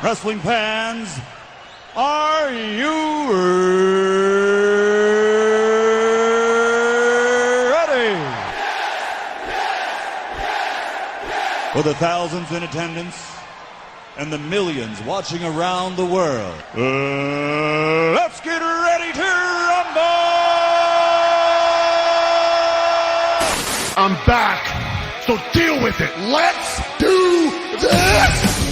Wrestling fans, are you ready? For the thousands in attendance and the millions watching around the world, let's get ready to rumble! I'm back, so deal with it. Let's do this!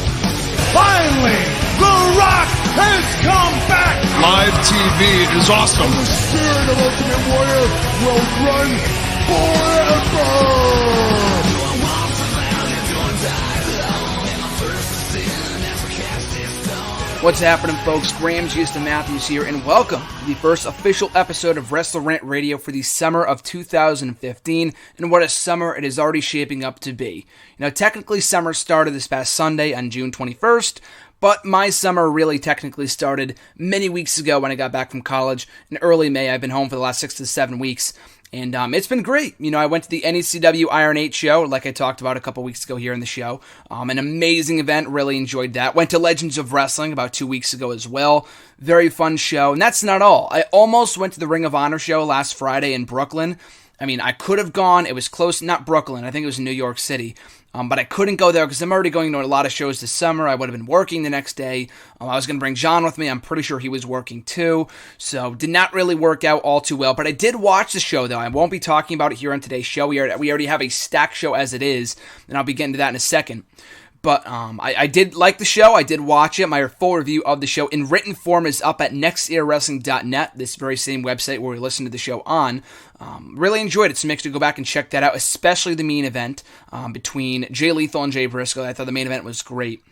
Finally, The Rock has come back! Live TV is awesome. The spirit of Ultimate Warrior will run forever! What's happening, folks? Graham Houston Matthews here, and welcome to the first official episode of WrestleRant Radio for the summer of 2015, and what a summer it is already shaping up to be. You know, technically summer started this past Sunday on June 21st, but my summer really technically started many weeks ago when I got back from college. In early May, I've been home for the last 6 to 7 weeks. And it's been great. You know, I went to the NECW Iron 8 show, like I talked about a couple weeks ago here in the show. An amazing event, really enjoyed that. Went to Legends of Wrestling about 2 weeks ago as well. Very fun show. And that's not all. I almost went to the Ring of Honor show last Friday in Brooklyn. I mean, I could have gone. It was close, not Brooklyn. I think it was in New York City. But I couldn't go there because I'm already going to a lot of shows this summer. I would have been working the next day. I was going to bring John with me. I'm pretty sure he was working too. So did not really work out all too well. But I did watch the show, though. I won't be talking about it here on today's show. We already have a stacked show as it is, and I'll be getting to that in a second. But I did like the show. I did watch it. My full review of the show in written form is up at nextairwrestling.net, this very same website where we listen to the show on. Really enjoyed it, so make sure to go back and check that out, especially the main event between Jay Lethal and Jay Briscoe. I thought the main event was great.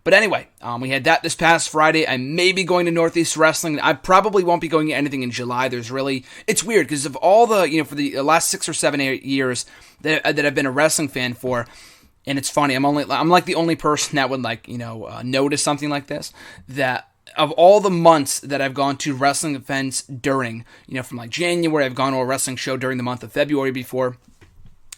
But anyway, we had that this past Friday. I may be going to Northeast Wrestling. I probably won't be going to anything in July. It's weird because of all the, for the last 6 or 7 years that I've been a wrestling fan for. And it's funny, I'm like the only person that would notice something like this, that of all the months that I've gone to wrestling events during, from like January, I've gone to a wrestling show during the month of February before.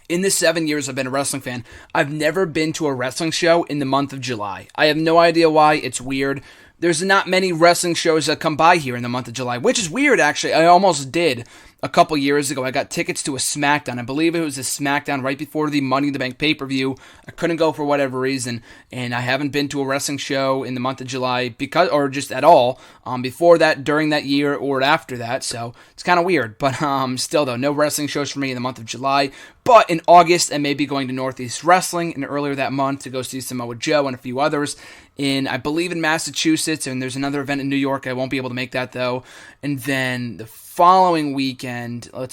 In the 7 years I've been a wrestling fan, I've never been to a wrestling show in the month of July. I have no idea why. It's weird. There's not many wrestling shows that come by here in the month of July, which is weird, actually. I almost did a couple years ago. I got tickets to a SmackDown. I believe it was a SmackDown right before the Money in the Bank pay-per-view. I couldn't go for whatever reason, and I haven't been to a wrestling show in the month of July or just at all before that, during that year, or after that, so it's kind of weird. But still, though, no wrestling shows for me in the month of July. But in August, I may be going to Northeast Wrestling, and earlier that month to go see Samoa Joe and a few others. I believe in Massachusetts, and there's another event in New York. I won't be able to make that, though. And then the following weekend, a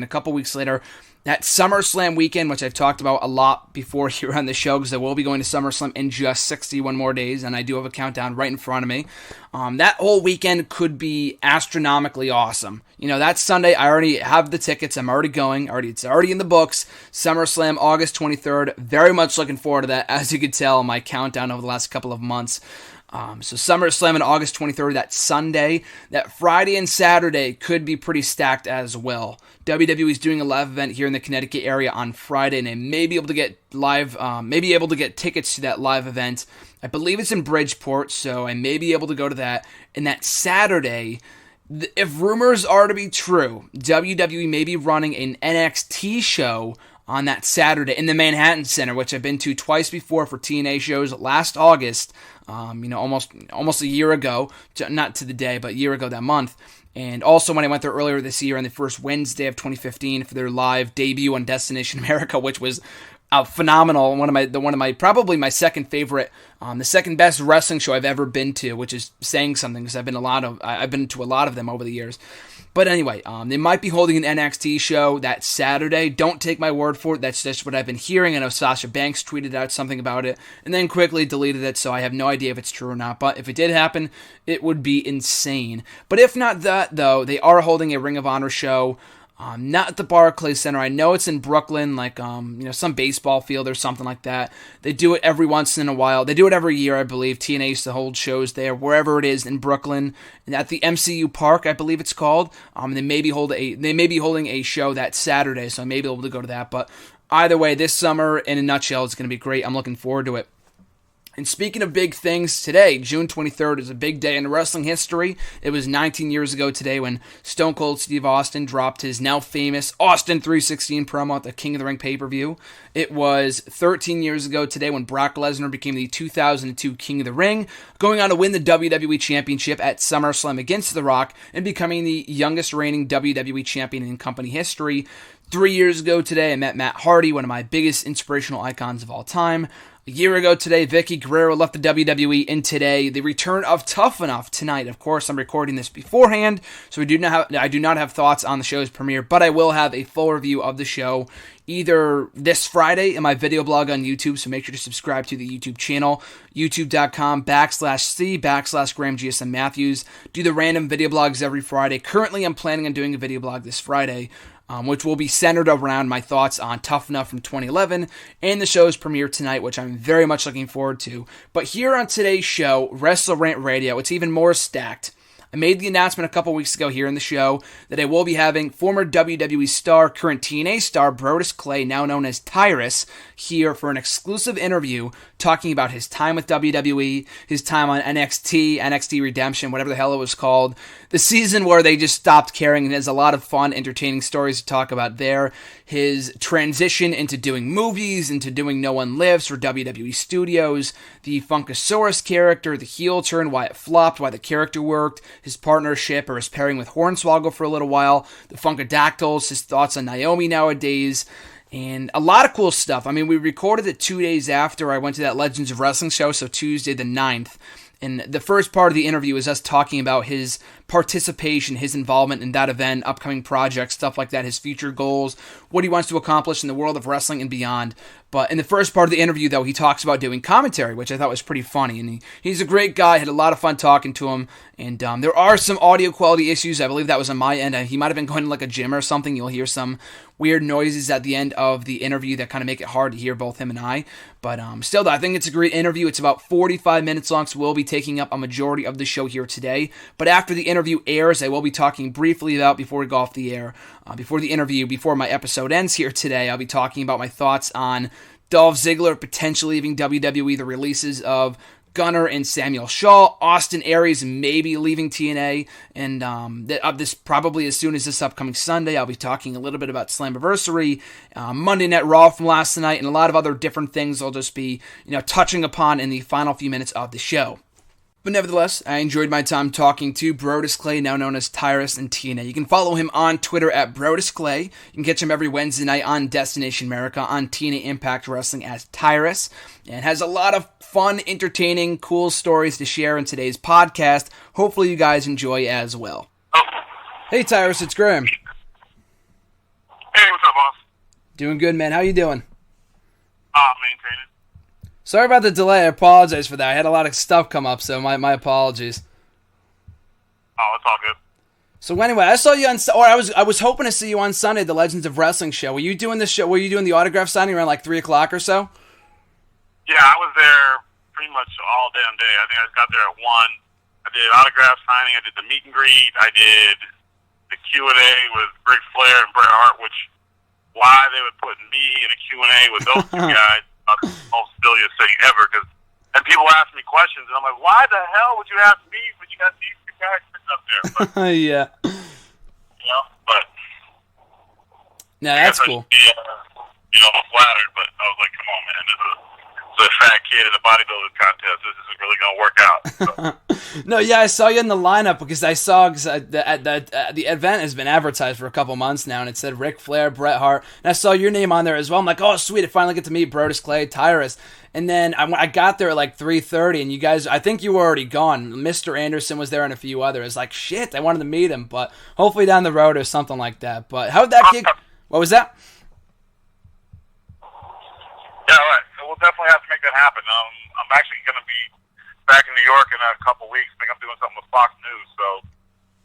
couple weeks later, that SummerSlam weekend, which I've talked about a lot before here on the show, because I will be going to SummerSlam in just 61 more days, and I do have a countdown right in front of me. That whole weekend could be astronomically awesome. That Sunday, I already have the tickets. I'm already going. It's already in the books. SummerSlam, August 23rd. Very much looking forward to that, as you could tell, my countdown over the last couple of months. So SummerSlam on August 23rd, that Sunday. That Friday and Saturday could be pretty stacked as well. WWE is doing a live event here in the Connecticut area on Friday, and I may be able to get tickets to that live event. I believe it's in Bridgeport, so I may be able to go to that. And that Saturday, if rumors are to be true, WWE may be running an NXT show on that Saturday in the Manhattan Center, which I've been to twice before for TNA shows last August, almost a year ago, not to the day, but a year ago that month. And also when I went there earlier this year on the first Wednesday of 2015 for their live debut on Destination America, which was phenomenal. One of my probably my second favorite, the second best wrestling show I've ever been to, which is saying something because I've been to a lot of them over the years. But anyway, they might be holding an NXT show that Saturday. Don't take my word for it. That's just what I've been hearing. I know Sasha Banks tweeted out something about it and then quickly deleted it, so I have no idea if it's true or not. But if it did happen, it would be insane. But if not that, though, they are holding a Ring of Honor show. Not at the Barclays Center. I know it's in Brooklyn, like some baseball field or something like that. They do it every once in a while. They do it every year, I believe. TNA used to hold shows there, wherever it is in Brooklyn, and at the MCU Park, I believe it's called. They may be holding a show that Saturday, so I may be able to go to that. But either way, this summer, in a nutshell, it's going to be great. I'm looking forward to it. And speaking of big things, today, June 23rd, is a big day in wrestling history. It was 19 years ago today when Stone Cold Steve Austin dropped his now famous Austin 316 promo at the King of the Ring pay-per-view. It was 13 years ago today when Brock Lesnar became the 2002 King of the Ring, going on to win the WWE Championship at SummerSlam against The Rock and becoming the youngest reigning WWE Champion in company history. 3 years ago today, I met Matt Hardy, one of my biggest inspirational icons of all time. A year ago today, Vicky Guerrero left the WWE, and today, the return of Tough Enough tonight. Of course, I'm recording this beforehand, so I do not have thoughts on the show's premiere, but I will have a full review of the show either this Friday in my video blog on YouTube, so make sure to subscribe to the YouTube channel, youtube.com/C/GrahamGSM Matthews. Do the random video blogs every Friday. Currently, I'm planning on doing a video blog this Friday, which will be centered around my thoughts on Tough Enough from 2011 and the show's premiere tonight, which I'm very much looking forward to. But here on today's show, WrestleRant Radio, it's even more stacked. I made the announcement a couple weeks ago here in the show that I will be having former WWE star, current TNA star, Brodus Clay, now known as Tyrus, here for an exclusive interview talking about his time with WWE, his time on NXT Redemption, whatever the hell it was called, the season where they just stopped caring, and has a lot of fun, entertaining stories to talk about there, his transition into doing movies, into doing No One Lives for WWE Studios, the Funkasaurus character, the heel turn, why it flopped, why the character worked, his partnership or his pairing with Hornswoggle for a little while, the Funkadactyls, his thoughts on Naomi nowadays, and a lot of cool stuff. I mean, we recorded it 2 days after I went to that Legends of Wrestling show, so Tuesday the 9th. And the first part of the interview is us talking about his participation, his involvement in that event, upcoming projects, stuff like that, his future goals, what he wants to accomplish in the world of wrestling and beyond. But in the first part of the interview, though, he talks about doing commentary, which I thought was pretty funny. And he's a great guy, had a lot of fun talking to him. And there are some audio quality issues. I believe that was on my end. He might have been going to like a gym or something. You'll hear some weird noises at the end of the interview that kind of make it hard to hear both him and I. But still, I think it's a great interview. It's about 45 minutes long, so we'll be taking up a majority of the show here today. But after the interview airs, I will be talking briefly about, before we go off the air, before the interview, before my episode ends here today, I'll be talking about my thoughts on Dolph Ziggler potentially leaving WWE, the releases of Gunner and Samuel Shaw, Austin Aries maybe leaving TNA, and this probably as soon as this upcoming Sunday. I'll be talking a little bit about Slammiversary, Monday Night Raw from last night, and a lot of other different things I'll just be touching upon in the final few minutes of the show. But nevertheless, I enjoyed my time talking to Brodus Clay, now known as Tyrus in TNA. You can follow him on Twitter at Brodus Clay. You can catch him every Wednesday night on Destination America on TNA Impact Wrestling as Tyrus. And has a lot of fun, entertaining, cool stories to share in today's podcast. Hopefully you guys enjoy as well. Hey Tyrus, it's Graham. Hey, what's up, boss? Doing good, man. How you doing? Maintaining. Sorry about the delay. I apologize for that. I had a lot of stuff come up, so my apologies. Oh, it's all good. So anyway, I saw you on, or I was hoping to see you on Sunday at the Legends of Wrestling show. Were you doing the show? Were you doing the autograph signing around like 3 o'clock or so? Yeah, I was there pretty much all damn day. I think I got there at 1. I did autograph signing. I did the meet and greet. I did the Q&A with Ric Flair and Bret Hart, which why they would put me in a Q&A with those two guys. The most silliest thing ever, and people ask me questions, and I'm like, why the hell would you ask me when you got these two guys sitting up there? But, yeah. But no, that's cool. Be, flattered, but I was like, come on, man, this is a fat kid in a bodybuilding contest. This isn't really going to work out. So. No, yeah, I saw you in the lineup because I saw the event has been advertised for a couple months now, and it said Ric Flair, Bret Hart, and I saw your name on there as well. I'm like, oh, sweet, I finally get to meet Brodus Clay, Tyrus. And then I got there at like 3:30, and you guys, I think you were already gone. Mr. Anderson was there and a few others. Like, shit, I wanted to meet him, but hopefully down the road or something like that. But how'd that gig? What was that? Yeah, right. So we'll definitely have to make that happen. I'm actually going to be back in New York in a couple weeks. I think I'm doing something with Fox News, so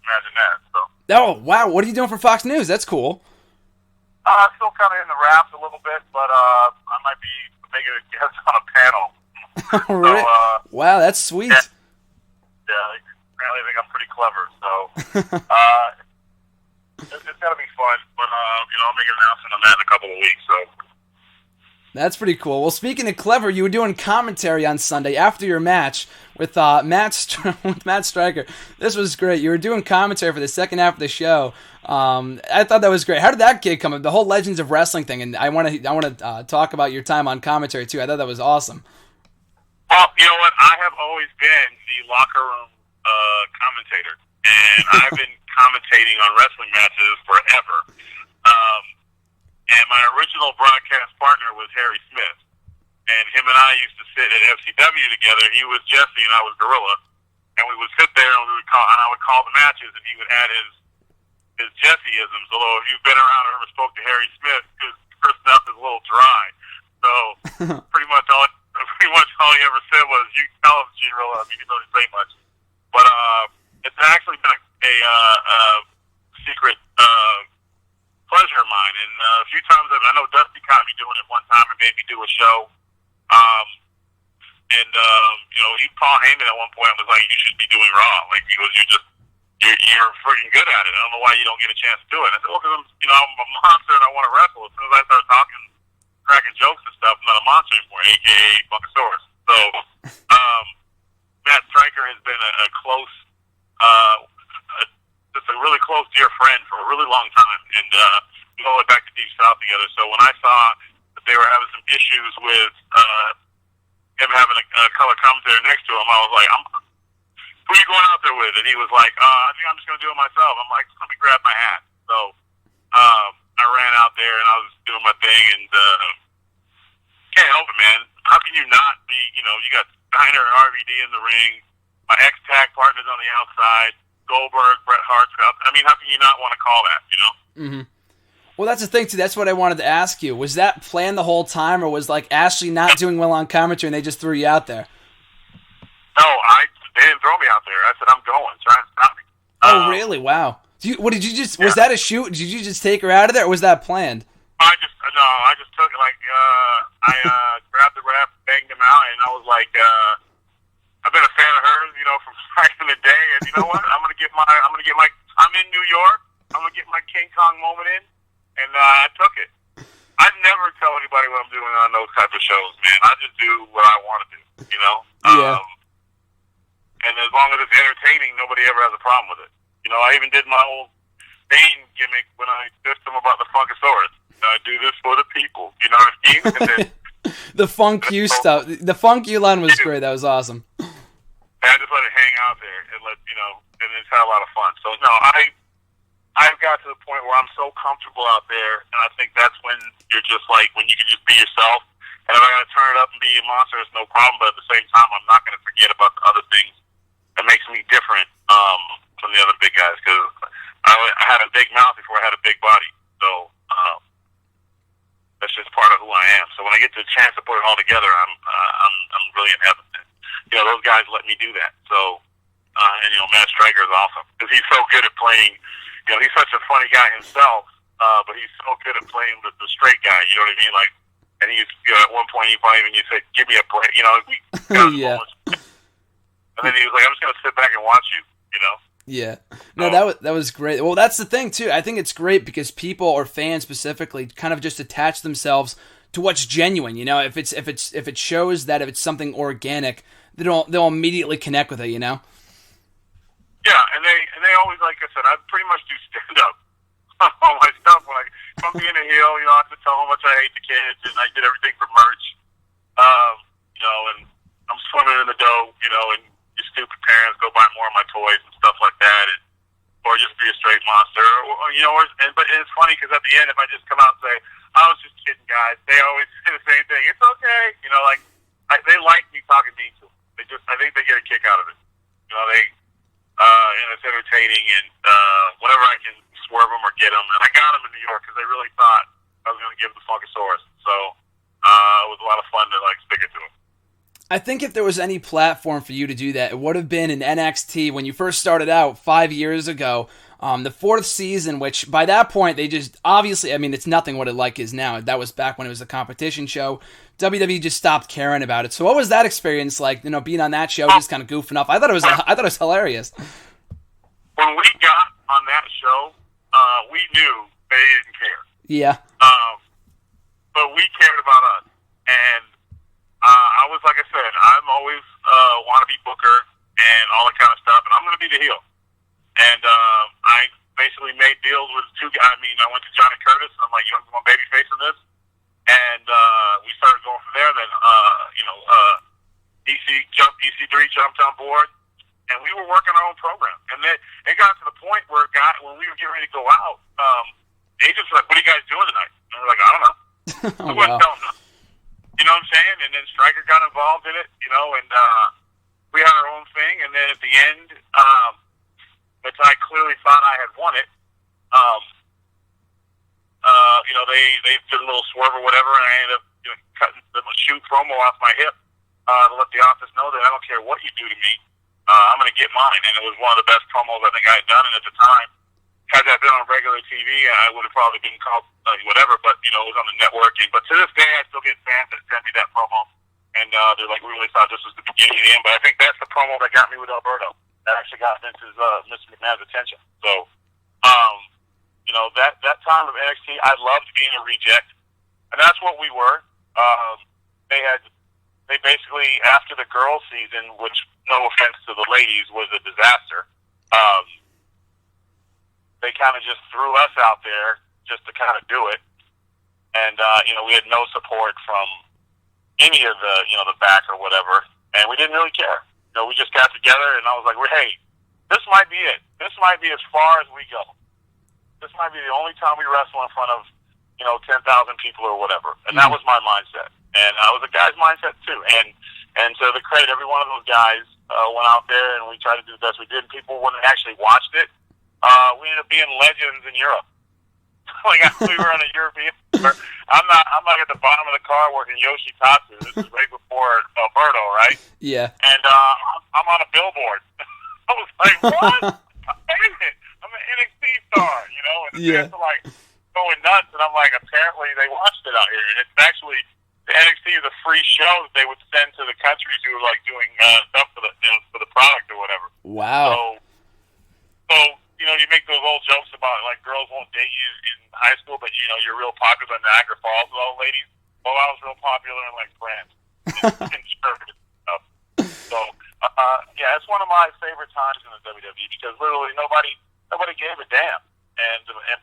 imagine that. So. Oh, wow. What are you doing for Fox News? That's cool. Still kind of in the wraps a little bit, but I might be making a guest on a panel. Really? So, wow, that's sweet. Yeah, apparently I think I'm pretty clever, so it's going to be fun, but I'll make an announcement on that in a couple of weeks, so. That's pretty cool. Well, speaking of clever, you were doing commentary on Sunday after your match with Matt Striker. This was great. You were doing commentary for the second half of the show. I thought that was great. How did that gig come up? The whole Legends of Wrestling thing, and I want to talk about your time on commentary too. I thought that was awesome. Well, you know what? I have always been the locker room commentator, and I've been commentating on wrestling matches forever. And my original broadcast partner was Harry Smith. And him and I used to sit at FCW together. He was Jesse and I was Gorilla. And we would sit there and I would call the matches and he would add his Jesse-isms. Although if you've been around or ever spoke to Harry Smith, his stuff is a little dry. So pretty much all he ever said was, you can tell him, Gorilla, he didn't really say much. But it's actually been a secret pleasure of mine, and a few times I know Dusty caught me doing it one time and made me do a show. Paul Heyman at one point was like, "You should be doing Raw," like because you're freaking good at it. I don't know why you don't get a chance to do it. I said, "Well, because I'm a monster and I want to wrestle." As soon as I start talking, cracking jokes and stuff, I'm not a monster anymore, aka Funkasaurus. So Matt Striker has been a close. Just a really close dear friend for a really long time, and we go back to Deep South together. So when I saw that they were having some issues with him having a color commentator next to him, I was like, "Who are you going out there with?" And he was like, "I think I'm just going to do it myself." I'm like, "Let me grab my hat." So I ran out there and I was doing my thing, and can't help it, man. How can you not be? You got Steiner and RVD in the ring. My ex-tag partner's on the outside. Goldberg, Bret Hart. I mean, how can you not want to call that, Mm-hmm. Well, that's the thing, too. That's what I wanted to ask you. Was that planned the whole time, or was, Ashley not doing well on commentary and they just threw you out there? No, they didn't throw me out there. I said, I'm going. Try and stop me. Oh, really? Wow. Was that a shoot? Did you just take her out of there, or was that planned? I just took it, I grabbed the ref, banged him out, and I was like, I've been a fan of hers, from back in the day, and you know what? I'm in New York. I'm gonna get my King Kong moment in, and I took it. I never tell anybody what I'm doing on those type of shows, man. I just do what I want to do, Yeah. And as long as it's entertaining, nobody ever has a problem with it. I even did my old Bane gimmick when I dissed them about the Funkasaurus. I do this for the people, you know what I mean? And then, the Funk You stuff. The Funk You line was great. That was awesome. I just let it hang out there and and it's had a lot of fun. So no, I've got to the point where I'm so comfortable out there, and I think that's when you're just when you can just be yourself. And if I got to turn it up and be a monster, it's no problem. But at the same time, I'm not going to forget about the other things that makes me different from the other big guys, because I had a big mouth before I had a big body. So that's just part of who I am. So when I get the chance to put it all together, I'm really in heaven. Those guys let me do that. So, Matt Striker is awesome because he's so good at playing. He's such a funny guy himself, but he's so good at playing the straight guy. You know what I mean? And he's at one point he probably even said, "Give me a break." We got yeah. And then he was like, "I'm just going to sit back and watch you." Yeah. No, that was great. Well, that's the thing too. I think it's great because people or fans specifically kind of just attach themselves to what's genuine. If it shows that if it's something organic, they'll immediately connect with it. Yeah, and they always, like I said, I pretty much do stand up all my stuff. If I'm being a heel, I have to tell how much I hate the kids, and I did everything for merch. And I'm swimming in the dough, and your stupid parents go buy more of my toys and stuff like that, or just be a straight monster, but it's funny because at the end, if I just come out and say, "I was just kidding, guys," they always say the same thing. It's okay, they like me talking mean to them. I think they get a kick out of it. And it's entertaining, and whenever I can swerve them or get them, and I got them in New York because they really thought I was going to give them the Funkasaurus. So it was a lot of fun to stick it to them. I think if there was any platform for you to do that, it would have been in NXT when you first started out 5 years ago. The fourth season, which by that point they just obviously, it's nothing what it is now. That was back when it was a competition show. WWE just stopped caring about it. So what was that experience like? Being on that show, just kind of goofing off. I thought it was hilarious. When we got on that show, we knew they didn't care. Yeah. But we cared about us. And I was, like I said, I'm always want to be Booker and all that kind of stuff, and I'm going to be the heel. And I basically made deals with two guys. I mean, I went to Johnny Curtis, and I'm like, you want babyface in this? And we started going from there. Then, EC3 jumped on board, and we were working our own program. And then it got to the point where when we were getting ready to go out, agents were like, what are you guys doing tonight? And we're like, I don't know. Oh, I wouldn't tell them. You know what I'm saying? And then Stryker got involved in it, and we had our own thing. And then at the end, which I clearly thought I had won it, they did a little swerve or whatever, and I ended up cutting the shoot promo off my hip to let the office know that I don't care what you do to me, I'm going to get mine. And it was one of the best promos I think I had done. And at the time, had that been on regular TV, I would have probably been called whatever, but, it was on the networking. But to this day, I still get fans that send me that promo, and they're like, we really thought this was the beginning of the end. But I think that's the promo that got me with Alberto. That actually got Mr. McMahon's attention. So, that time of NXT, I loved being a reject, and that's what we were. They basically, after the girls' season, which, no offense to the ladies, was a disaster, they kind of just threw us out there just to kind of do it. And, we had no support from any of the back or whatever, and we didn't really care. We just got together, and I was like, well, hey, this might be it. This might be as far as we go. This might be the only time we wrestle in front of, 10,000 people or whatever. And that was my mindset. And I was a guy's mindset, too. And to the credit, every one of those guys went out there, and we tried to do the best we did. And people, when they actually watched it, we ended up being legends in Europe. Like, we were on a European tour. I'm not at the bottom of the car working Yoshitatsu. This is right before Alberto, right? Yeah. And I'm on a billboard. I was like, what? I'm an NXT star, and the fans are like going nuts, and I'm like, apparently they watched it out here, and it's actually, the NXT is a free show that they would send to the countries who were like doing stuff for the product or whatever. Wow. So you make those old jokes about like girls won't date you in high school, but you're real popular in Niagara Falls with all the ladies. Well, I was real popular in like France, conservative stuff. So it's one of my favorite times in the WWE because literally nobody gave a damn,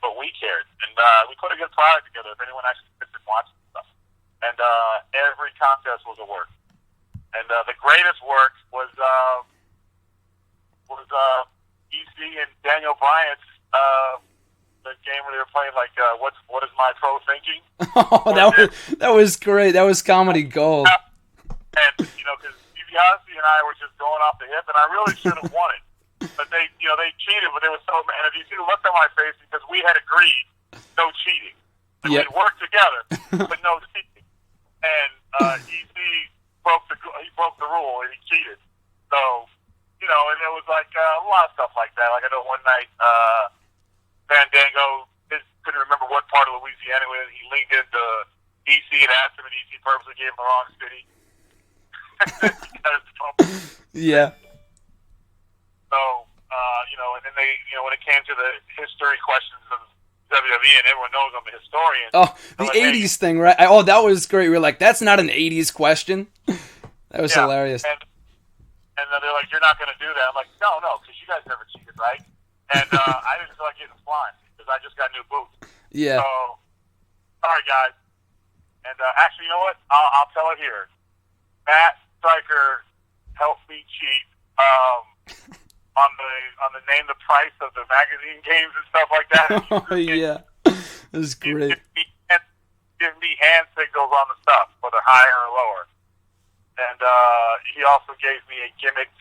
but we cared, and we put a good product together. If anyone actually sits and watches stuff, and every contest was a work, and the greatest work was EC and Daniel Bryant's the game where they were playing like what is my pro thinking? Oh, that was great. That was comedy gold. And because DiBiase and I were just going off the hip, and I really should have won it. But they cheated, but they were so mad. And if you see the look on my face, because we had agreed, no cheating. Like, we'd worked together, but no cheating. And EC broke the rule, and he cheated. So, and it was like a lot of stuff like that. Like I know one night, Fandango couldn't remember what part of Louisiana it was. He leaned into EC and asked him, and EC purposely gave him the wrong city. Yeah. So, and then they, when it came to the history questions of WWE, and everyone knows I'm a historian. Oh, the 80s thing, right? That was great. We were like, that's not an 80s question. That was hilarious. And they're like, you're not going to do that. I'm like, no, because you guys never cheated, right? And I didn't feel like getting flying because I just got new boots. Yeah. So, sorry, guys. And actually, you know what? I'll tell it here. Matt Stryker helped me cheat on the name the price of the magazine games and stuff like that. Oh yeah, it was great. Give me hand signals on the stuff, whether higher or lower. And he also gave me a gimmick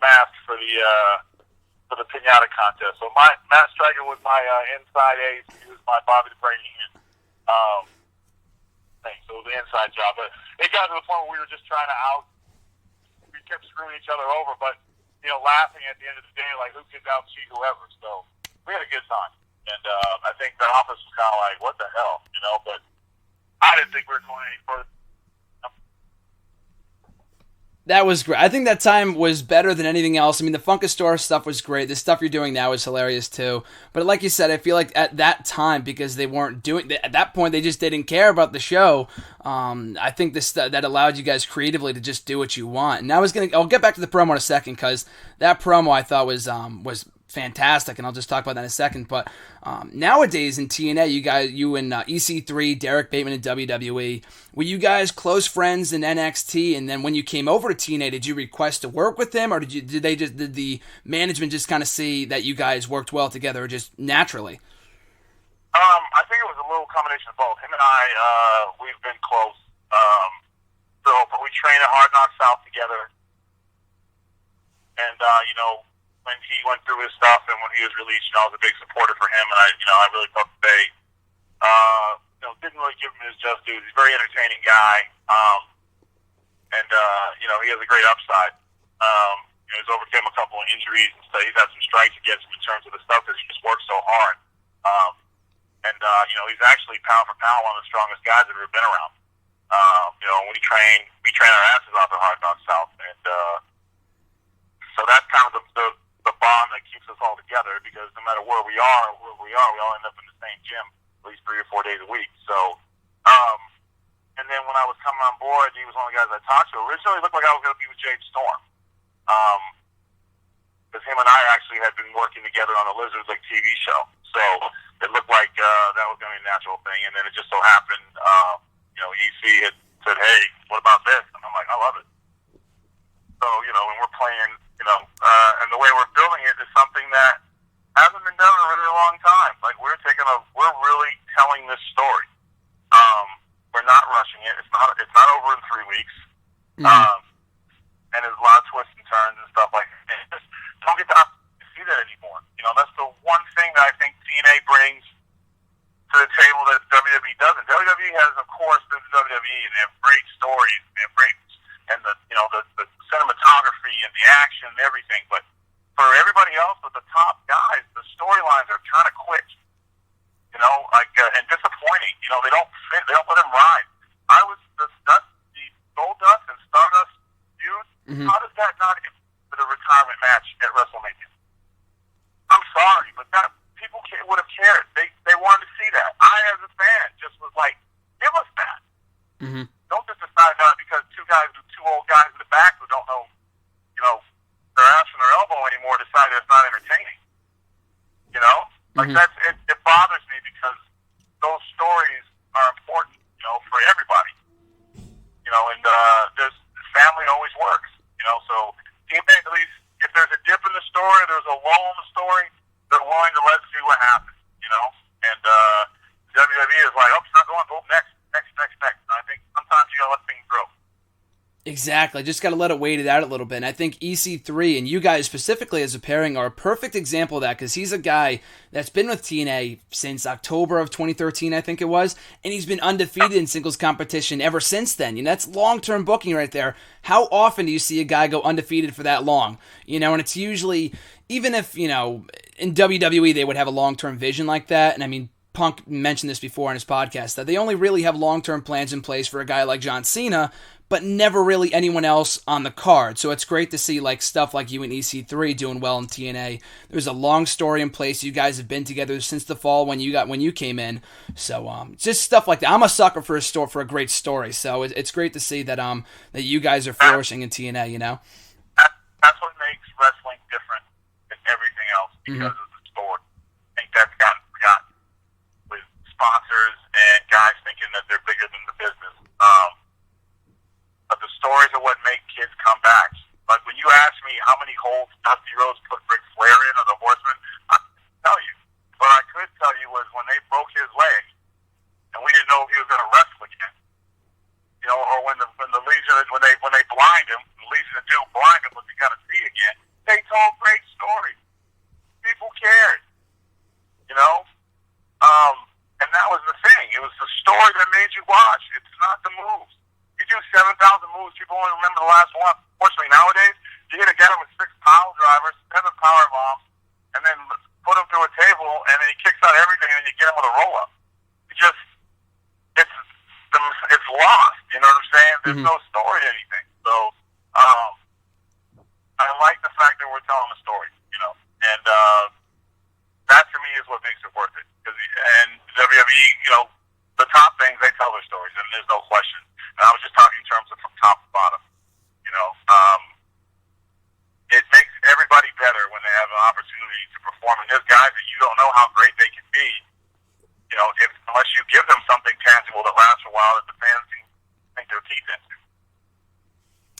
mask for the pinata contest. So Matt Stryker was my inside ace. He was my Bobby the Brain Heenan thing. So it was the inside job. But it got to the point where we were just trying to we kept screwing each other over, but laughing at the end of the day, like who could out cheat whoever. So we had a good time. And I think the office was kind of like, what the hell, but I didn't think we were going any further. That was great. I think that time was better than anything else. I mean, the Funkasaurus stuff was great. The stuff you're doing now is hilarious too. But like you said, I feel like at that time, because they weren't doing at that point, they just didn't care about the show. I think that allowed you guys creatively to just do what you want. And I'll get back to the promo in a second, because that promo I thought was fantastic, and I'll just talk about that in a second. But nowadays in TNA, you and EC3, Derek Bateman in WWE, were you guys close friends in NXT? And then when you came over to TNA, did you request to work with him, or did the management just kind of see that you guys worked well together, or just naturally? I think it was a little combination of both. Him and I, we've been close. So we trained at Hard Knocks South together, and when he went through his stuff and when he was released, I was a big supporter for him, and I really felt that they, didn't really give him his just due. He's a very entertaining guy, and he has a great upside. He's overcame a couple of injuries and stuff. He's had some strikes against him in terms of the stuff because he just works so hard. He's actually pound for pound one of the strongest guys that have ever been around. When we train our asses off at Hard Knocks South, and so that's kind of the bond that keeps us all together, because no matter where we are, we all end up in the same gym at least 3 or 4 days a week. So, and then when I was coming on board, he was one of the guys I talked to. Originally, it looked like I was going to be with Jade Storm, because him and I actually had been working together on the Lizards League TV show. So it looked like that was going to be a natural thing, and then it just so happened, EC had said, "Hey, what about this?" And I'm like, "I love it." So, and we're playing, and the way we're building it is something that hasn't been done in a really long time. Like, we're really telling this story. We're not rushing it. It's not over in 3 weeks. And there's a lot of twists and turns and stuff like that. And just don't get to see that anymore. That's the one thing that I think TNA brings to the table that WWE doesn't. WWE has, of course, been to WWE, and they have great stories, and they have great, and the cinematography and the action and everything. But for everybody else, with the top guys, the storylines are kind of quick, and disappointing. They don't fit. They don't let them ride. The Goldust and Stardust feud. Mm-hmm. How does that not end with a retirement match at WrestleMania? I'm sorry, but people would have cared. They wanted to see that. I, as a fan, just was like, give us that. Mm-hmm. Don't just decide that because two old guys in the back who don't know, their ass from their elbow anymore decide it's not entertaining. Like, mm-hmm. It bothers me, because those stories are important, for everybody. And there's family always works, so at least if there's a dip in the story, there's a lull in the story, they're willing to let us see what happens, and WWE is like, it's not going, next. And I think sometimes you gotta let things grow. Exactly. Just got to let it wait it out a little bit. And I think EC3 and you guys specifically as a pairing are a perfect example of that, because he's a guy that's been with TNA since October of 2013, I think it was, and he's been undefeated in singles competition ever since then. That's long-term booking right there. How often do you see a guy go undefeated for that long? And it's usually, even if, in WWE they would have a long-term vision like that, and I mean, Punk mentioned this before on his podcast, that they only really have long-term plans in place for a guy like John Cena, but never really anyone else on the card. So it's great to see stuff like you and EC3 doing well in TNA. There's a long story in place. You guys have been together since the fall when you came in. So just stuff like that. I'm a sucker for a great story. So it's great to see that that you guys are flourishing in TNA. That's what makes wrestling different than everything else, because of the story. I think that's gotten forgotten with sponsors and guys thinking that they're bigger than the business. But the stories are what make kids come back. Like, when you ask me how many holes Dusty Rhodes put Ric Flair in, or the Horseman, I couldn't tell you. What I could tell you was when they broke his leg, and we didn't know if he was going to wrestle again. Or when the Legion, when they blind him, the Legion of Doom blind him, was he going to see again? They told great stories. People cared. And that was the thing. It was the story that made you watch. It's not the moves. You do 7,000 moves, people only remember the last one. Fortunately, nowadays, you get a guy with 6 pile drivers, 7 power bombs, and then put him through a table, and then he kicks out everything, and then you get him with a roll-up. It's lost, you know what I'm saying? There's no story to anything. So,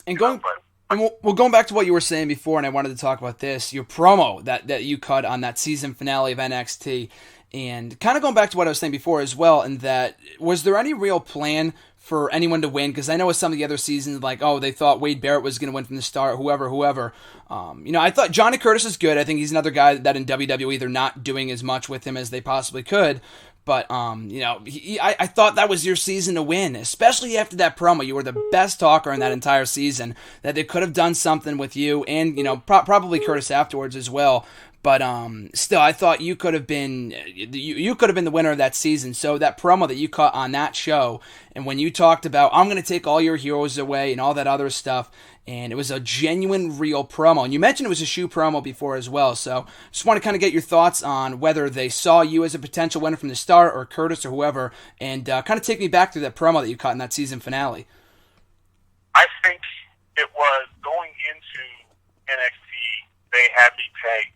And going back to what you were saying before, and I wanted to talk about this, your promo that you cut on that season finale of NXT, and kind of going back to what I was saying before as well, and that, was there any real plan for anyone to win? Because I know with some of the other seasons, like, oh, they thought Wade Barrett was going to win from the start, whoever. I thought Johnny Curtis is good. I think he's another guy that in WWE they're not doing as much with him as they possibly could. But, I thought that was your season to win, especially after that promo. You were the best talker in that entire season, that they could have done something with you and, probably Curtis afterwards as well. But still, I thought you could have been the winner of that season. So that promo that you cut on that show, and when you talked about, I'm going to take all your heroes away and all that other stuff, and it was a genuine, real promo. And you mentioned it was a shoe promo before as well. So just want to kind of get your thoughts on whether they saw you as a potential winner from the start, or Curtis or whoever, and kind of take me back through that promo that you cut in that season finale. I think it was going into NXT, they had me pegged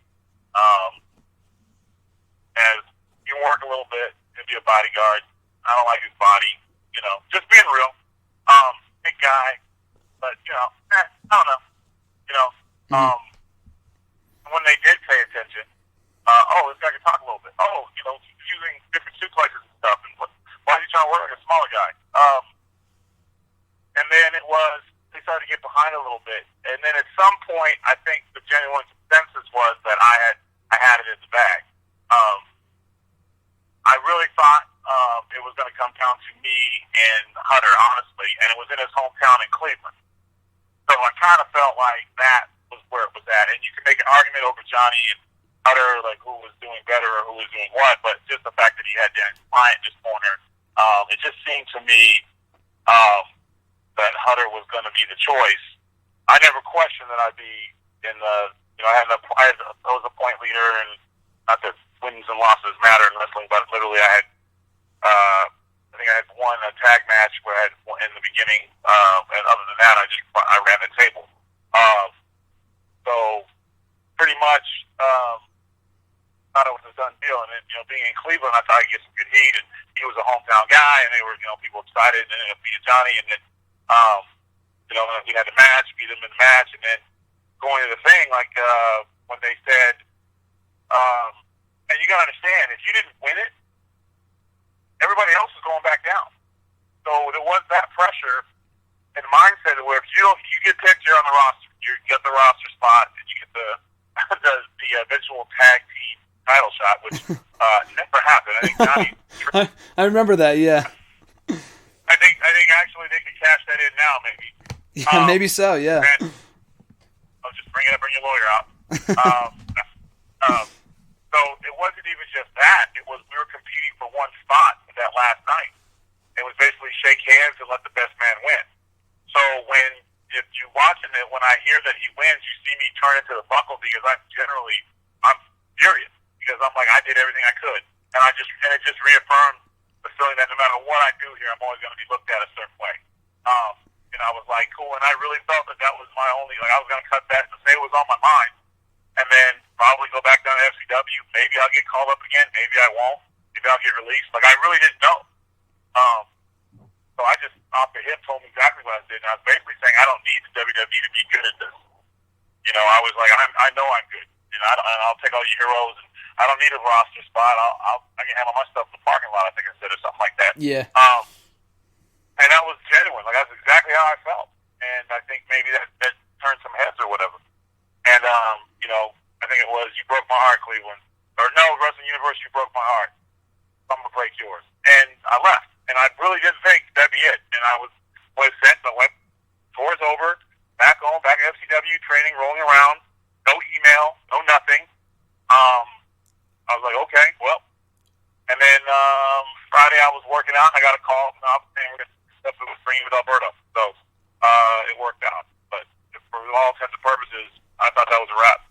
as you work a little bit to be a bodyguard. I don't like his body, just being real. Big guy, but I don't know. When they did pay attention, this guy can talk a little bit. Using different suplexes and stuff, and why is he trying to work like a smaller guy? And then they started to get behind a little bit, and then at some point, I think the genuine consensus was that I had it in the bag. I really thought it was going to come down to me and Hunter, honestly, and it was in his hometown in Cleveland. So I kind of felt like that was where it was at. And you can make an argument over Johnny and Hunter, like who was doing better or who was doing what, but just the fact that he had Danny Bryant in his corner, it just seemed to me that Hunter was going to be the choice. I never questioned that I'd be in the, I was a point leader, and not that wins and losses matter in wrestling, but literally I think I had won a tag match where I had in the beginning, and other than that, I ran the table. So pretty much, thought it was a done deal. And then, being in Cleveland, I thought I'd get some good heat, and he was a hometown guy, and they were, people excited, and then beat Johnny, and then, we had the match, beat him in the match, and then going to the thing, like, when they said, and you gotta understand, if you didn't win it, everybody else is going back down. So there was that pressure and mindset where if you get picked, you're on the roster. You get the roster spot, and you get the eventual tag team title shot, which never happened. I think Johnny. I remember that. Yeah. I think actually they could cash that in now, maybe. Yeah, maybe so. Yeah. And, I'll just bring your lawyer out. So it wasn't even just that. It was we were competing for one spot that last night. It was basically shake hands and let the best man win. So if you're watching it, when I hear that he wins, you see me turn into the buckle because I'm furious because I'm like I did everything I could, and it just reaffirmed the feeling that no matter what I do here, I'm always going to be looked at a certain way. And I was like, cool, and I really felt that was my only I was going to cut that and say it was on my mind. And then probably go back down to FCW. Maybe I'll get called up again. Maybe I won't. Maybe I'll get released. Like, I really didn't know. So I just, off the hip, told me exactly what I did. And I was basically saying, I don't need the WWE to be good at this. I was like, I know I'm good. I'll take all your heroes. And I don't need a roster spot. I can handle my stuff in the parking lot, I think I said, or something like that. Yeah. And that was genuine. Like, that's exactly how I felt. And I think maybe that turned some heads or whatever. And, I think it was, you broke my heart, Cleveland. Or no, Wrestling Universe, you broke my heart. I'm going to break yours. And I left. And I really didn't think that'd be it. And I was sent, I went, tour's over, back at FCW, training, rolling around, no email, no nothing. I was like, okay, well. And then Friday I was working out, and I got a call from the stuff that was bringing with Alberto. So it worked out. But for all intents and purposes, I thought that was a wrap.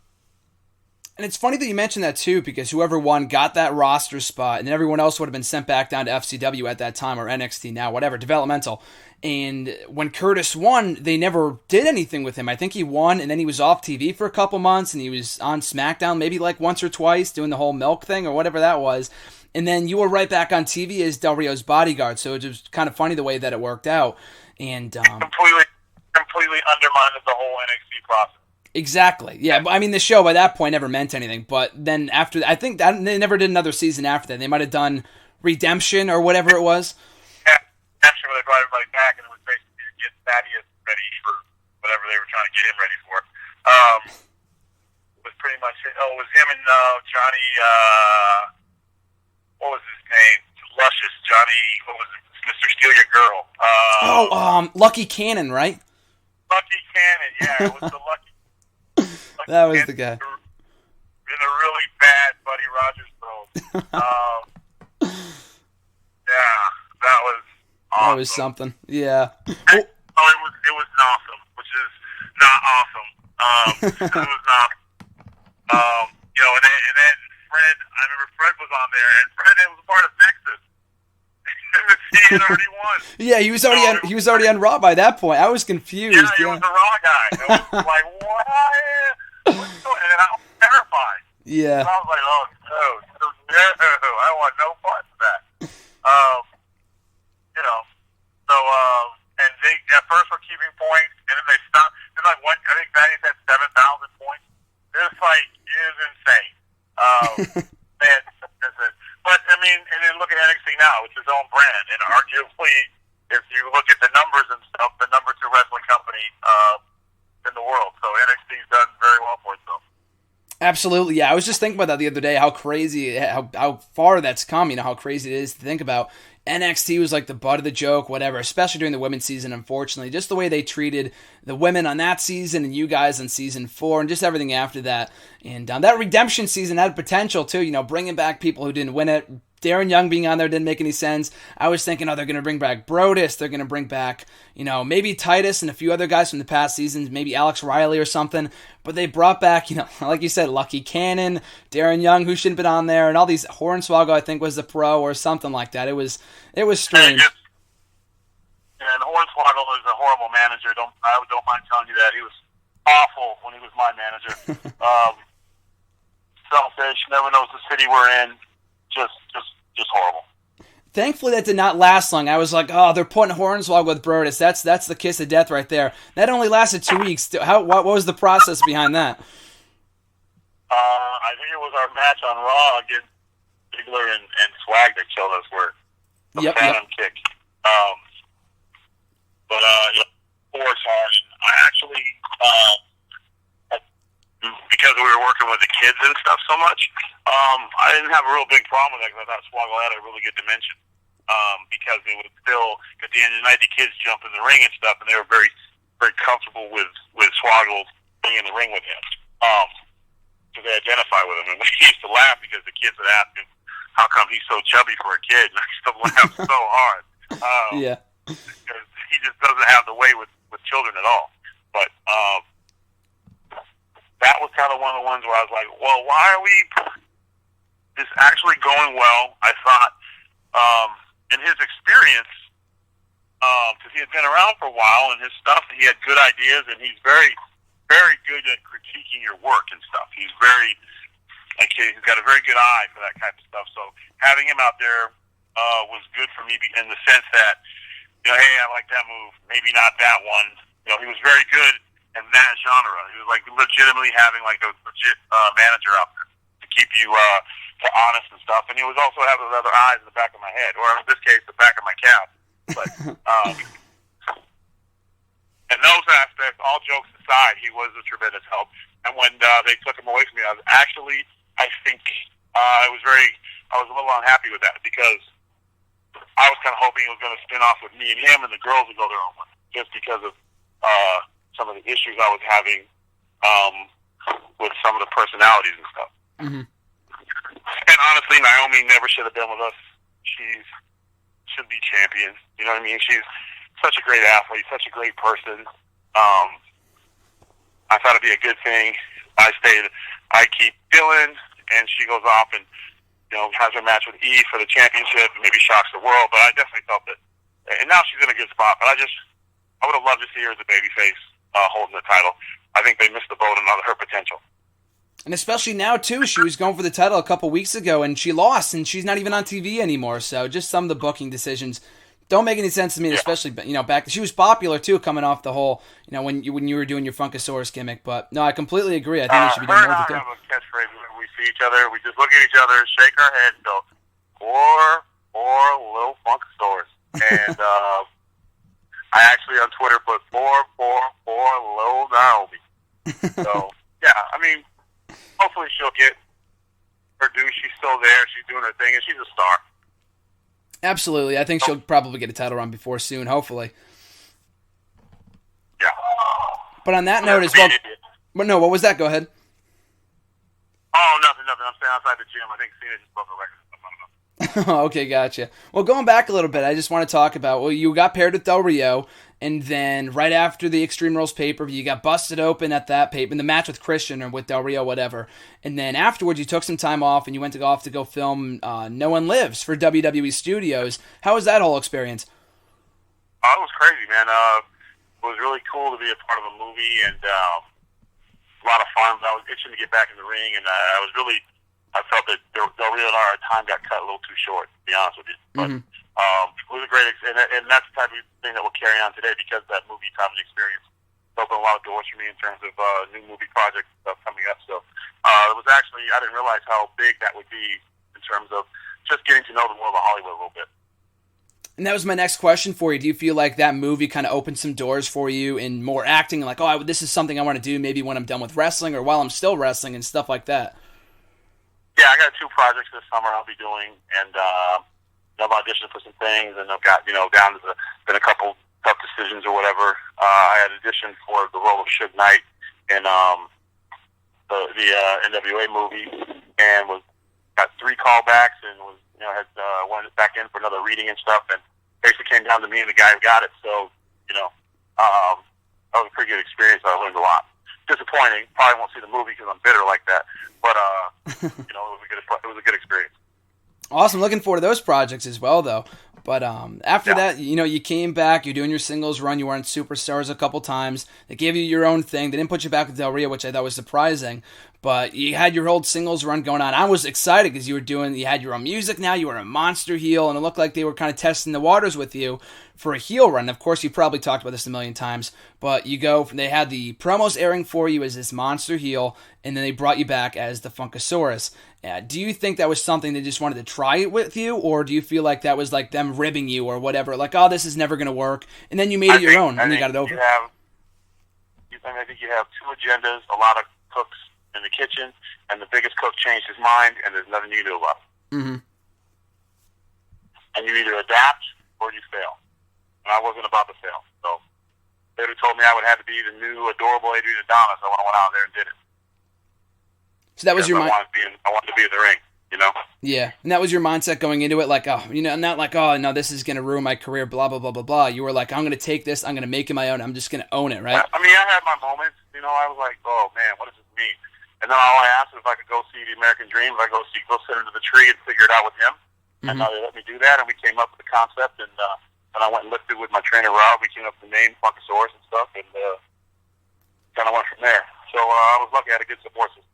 And it's funny that you mentioned that too, because whoever won got that roster spot, and then everyone else would have been sent back down to FCW at that time, or NXT now, whatever, developmental. And when Curtis won, they never did anything with him. I think he won, and then he was off TV for a couple months, and he was on SmackDown maybe like once or twice doing the whole milk thing or whatever that was. And then you were right back on TV as Del Rio's bodyguard, so it was kind of funny the way that it worked out. And completely undermined the whole NXT process. Exactly. Yeah, I mean, the show by that point never meant anything. But then after, I think that they never did another season after that. They might have done Redemption or whatever it was. Yeah, Redemption where they brought everybody back, and it was basically to get Thaddeus ready for whatever they were trying to get him ready for. Was pretty much it. Oh, it was him and Johnny. What was his name? Luscious Johnny. What was it? Mr. Steal Your Girl. Lucky Cannon, right? Lucky Cannon. Yeah, it was the Lucky. That was the guy. In a really bad Buddy Rogers role. Yeah, that was awesome. That was something. Yeah. It was awesome, which is not awesome. It was not. And then Fred. I remember Fred was on there, and Fred was a part of Nexus. He had already won. Yeah, he was already on Raw by that point. I was confused. Yeah, he was the Raw guy. It was like, what? And then I was terrified. Yeah. And I was like, oh no, I want no part of that. And they at first were keeping points, and then they stopped. Then like one, I think Thaddeus had 7,000 points. This fight is insane. But I mean, and then look at NXT now, it's its own brand, and arguably, if you look at the numbers and stuff, the number 2 wrestling company in the world. So NXT's done very well for itself. Absolutely, yeah. I was just thinking about that the other day, how crazy, how far that's come, how crazy it is to think about. NXT was like the butt of the joke, whatever, especially during the women's season, unfortunately. Just the way they treated the women on that season and you guys on season 4 and just everything after that. And that Redemption season had potential, too, bringing back people who didn't win it. Darren Young being on there didn't make any sense. I was thinking, they're going to bring back Brodus. They're going to bring back, maybe Tyrus and a few other guys from the past seasons, maybe Alex Riley or something. But they brought back, like you said, Lucky Cannon, Darren Young, who shouldn't have been on there, and all these. Hornswoggle, I think, was the pro or something like that. It was strange. And Hornswoggle is a horrible manager. I don't mind telling you that. He was awful when he was my manager. Selfish, never knows the city we're in. Just horrible. Thankfully, that did not last long. I was like, oh, they're putting Hornswoggle with Brodus. That's the kiss of death right there. That only lasted 2 weeks. What was the process behind that? I think it was our match on Raw against Ziggler and Swag that killed us. Phantom kick. Force hard. I actually, because we were working with the kids and stuff so much, I didn't have a real big problem with that because I thought Swoggle had a really good dimension. Because it was still, at the end of the night, the kids jumped in the ring and stuff, and they were very, very comfortable with Swoggle being in the ring with him. Because they identify with him. And we used to laugh because the kids would ask him, how come he's so chubby for a kid? And I used to laugh so hard. Yeah. Because he just doesn't have the way with children at all. But that was kind of one of the ones where I was like, well, why are we... This actually going well, I thought, in his experience, because he had been around for a while and his stuff, he had good ideas, and he's very, very good at critiquing your work and stuff. He's he's got a very good eye for that type of stuff. So having him out there was good for me in the sense that, hey, I like that move, maybe not that one. He was very good in that genre. He was like legitimately having like a legit manager out there to keep you honest and stuff. And he was also having those other eyes in the back of my head, or in this case, the back of my calf. But in those aspects, all jokes aside, he was a tremendous help. And when they took him away from me, I was a little unhappy with that because I was kind of hoping it was going to spin off with me and him, and the girls would go their own way, just because of some of the issues I was having with some of the personalities and stuff. Mm-hmm. And honestly, Naomi never should have been with us. She should be champion. You know what I mean? She's such a great athlete, such a great person. I thought it'd be a good thing. I keep Dylan, and she goes off and has her match with Eve for the championship, and maybe shocks the world. But I definitely felt that. And now she's in a good spot. But I would have loved to see her as a babyface holding the title. I think they missed the boat on her potential. And especially now, too, she was going for the title a couple weeks ago, and she lost, and she's not even on TV anymore. So just some of the booking decisions Don't make any sense to me, especially back. She was popular too, coming off the whole when you were doing your Funkasaurus gimmick. But no, I completely agree. I think we should be doing more with it. Have a catchphrase whenever we see each other. We just look at each other, shake our head, and go, "Poor little Funkasaurus." And I actually on Twitter put poor little Naomi. So yeah, I mean, hopefully she'll get her due. She's still there. She's doing her thing, and she's a star. Absolutely. I think she'll probably get a title run before soon, hopefully. Yeah. But on that note as well... But no, what was that? Go ahead. Oh, nothing. I'm staying outside the gym. I think Cena just broke a record. I don't know. Okay, gotcha. Well, going back a little bit, I just want to talk about, you got paired with Del Rio, and then right after the Extreme Rules pay-per-view, you got busted open at that in the match with Christian or with Del Rio, whatever. And then afterwards, you took some time off, and you went to go film No One Lives for WWE Studios. How was that whole experience? It was crazy, man. It was really cool to be a part of a movie, and a lot of fun. I was itching to get back in the ring, and I felt that Del Rio and our time got cut a little too short, to be honest with you. But it was a great experience, and that's the type of thing that we'll carry on today because that movie comedy experience opened a lot of doors for me in terms of new movie projects and stuff coming up. So it was actually, I didn't realize how big that would be in terms of just getting to know the world of Hollywood a little bit. And that was my next question for you. Do you feel like that movie kind of opened some doors for you in more acting, like, this is something I want to do maybe when I'm done with wrestling or while I'm still wrestling and stuff like that? Yeah, I got 2 projects this summer I'll be doing, and I've auditioned for some things, and I've got, down to been a couple tough decisions or whatever. I had auditioned for the role of Suge Knight in the NWA movie, and got 3 callbacks, and had went back in for another reading and stuff, and basically came down to me and the guy who got it. So, that was a pretty good experience. I learned a lot. Disappointing. Probably won't see the movie because I'm bitter like that. But it was a good experience. Awesome. Looking forward to those projects as well, though. But after that, you came back. You're doing your singles run. You were on Superstars a couple times. They gave you your own thing. They didn't put you back with Del Rio, which I thought was surprising. But you had your old singles run going on. I was excited because you had your own music now. You were a monster heel, and it looked like they were kind of testing the waters with you for a heel run. Of course, you probably talked about this a million times, but they had the promos airing for you as this monster heel, and then they brought you back as the Funkasaurus. Do you think that was something they just wanted to try it with you, or do you feel like that was like them ribbing you or whatever, like, oh, this is never going to work, and then you made it your own and you got it over? I think you have 2 agendas, a lot of cooks in the kitchen, and the biggest cook changed his mind, and there's nothing you can do about it. Mm-hmm. And you either adapt or you fail. And I wasn't about to fail. So they would have told me I would have to be the new adorable Adrian Adonis. I went out there and did it. So that was your mind. I wanted to be in the ring, Yeah, and that was your mindset going into it, like, not like, oh, no, this is going to ruin my career, blah, blah, blah, blah, blah. You were like, I'm going to take this, I'm going to make it my own, I'm just going to own it, right? I mean, I had my moments, I was like, oh, man, what does this mean? And then all I asked was if I could go see the American Dream, if I could go sit under the tree and figure it out with him. Mm-hmm. And they let me do that, and we came up with the concept, and I went and lifted with my trainer, Rob. We came up with the name, Funkasaurus and stuff, and kind of went from there. So I was lucky I had a good support system.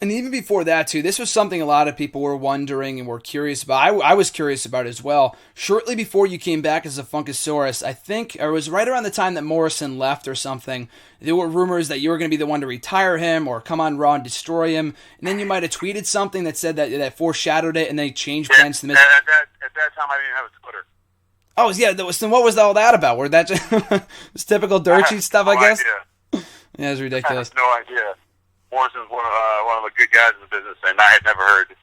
And even before that, too, this was something a lot of people were wondering and were curious about. I was curious about as well. Shortly before you came back as a Funkasaurus, I think it was right around the time that Morrison left or something, there were rumors that you were going to be the one to retire him or come on Raw and destroy him. And then you might have tweeted something that said that foreshadowed it, and they changed plans to miss. At that time, I didn't have a Twitter. Oh, yeah. So what was all that about? Were that just it's typical dirt sheet stuff, I guess? Idea. Yeah, it was ridiculous. I have no idea. Morrison's one of the good guys in the business, and I had never heard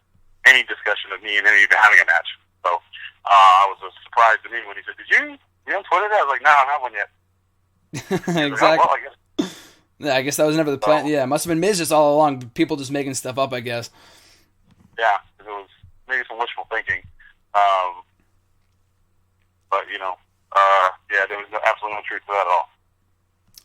any discussion of me and him even having a match. So I was a surprise to me when he said, "Did you on Twitter?" I was like, "No, I don't have one yet." Exactly. Well, I guess. Yeah, I guess that was never the plan. Yeah, it must have been Miz just all along. People just making stuff up, I guess. Yeah, it was maybe some wishful thinking. But there was absolutely no truth to that at all.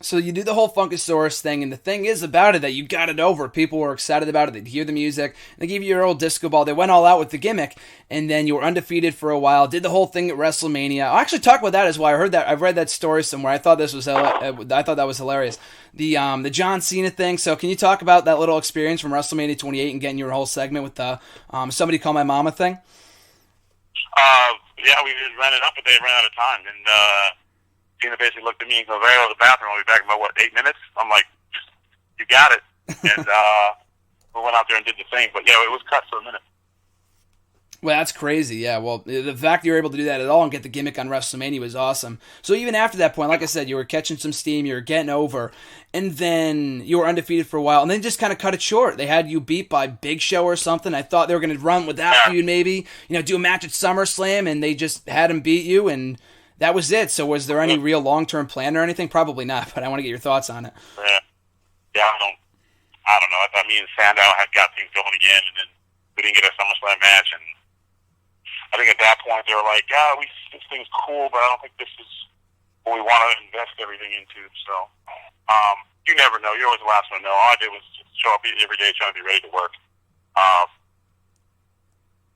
So you do the whole Funkasaurus thing, and the thing is about it that you got it over. People were excited about it. They'd hear the music. They gave you your old disco ball. They went all out with the gimmick, and then you were undefeated for a while. Did the whole thing at WrestleMania. I'll actually talk about that as well. I've read that story somewhere. I thought that was hilarious. The John Cena thing. So can you talk about that little experience from WrestleMania 28 and getting your whole segment with the somebody call my mama thing? Yeah, we just ran it up, but they ran out of time. And Tina basically looked at me and goes, "I gotta go to the bathroom. I'll be back in about, 8 minutes?" I'm like, "You got it." And we went out there and did the thing. But, yeah, it was cut for a minute. Well, that's crazy, yeah. Well, the fact that you were able to do that at all and get the gimmick on WrestleMania was awesome. So even after that point, like I said, you were catching some steam, you were getting over, and then you were undefeated for a while, and then just kind of cut it short. They had you beat by Big Show or something. I thought they were going to run with that feud maybe, do a match at SummerSlam, and they just had him beat you, and that was it. So was there any real long-term plan or anything? Probably not, but I want to get your thoughts on it. Yeah, I don't know. I thought me and Sandow had got things going again, and then we didn't get a SummerSlam match, and I think at that point they were like, this thing's cool, but I don't think this is what we want to invest everything into. So, you never know. You're always the last one to know. All I did was just show up every day trying to be ready to work.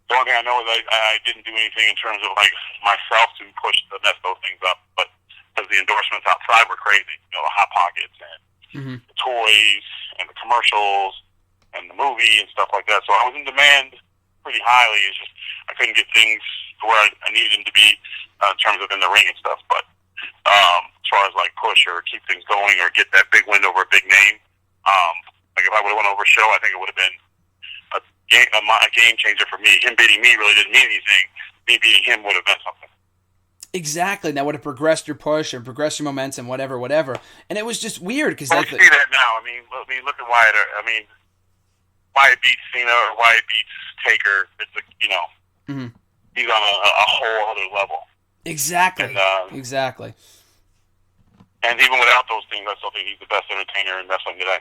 The only thing I know is I didn't do anything in terms of like myself to push to mess those things up, but because the endorsements outside were crazy, the Hot Pockets and the toys and the commercials and the movie and stuff like that. So I was in demand pretty highly. It's just I couldn't get things to where I needed them to be in terms of in the ring and stuff. But as far as like push or keep things going or get that big win over a big name, like if I would have went over a show, I think it would have been a game changer for me. Him beating me really didn't mean anything. Me beating him would have meant something. Exactly. That would have progressed your push and progressed your momentum, whatever. And it was just weird because I see that now. I mean, look at Wyatt. Wyatt beats Cena or Wyatt beats Taker. It's he's on a whole other level. Exactly. And, exactly. And even without those things, I still think he's the best entertainer in wrestling today.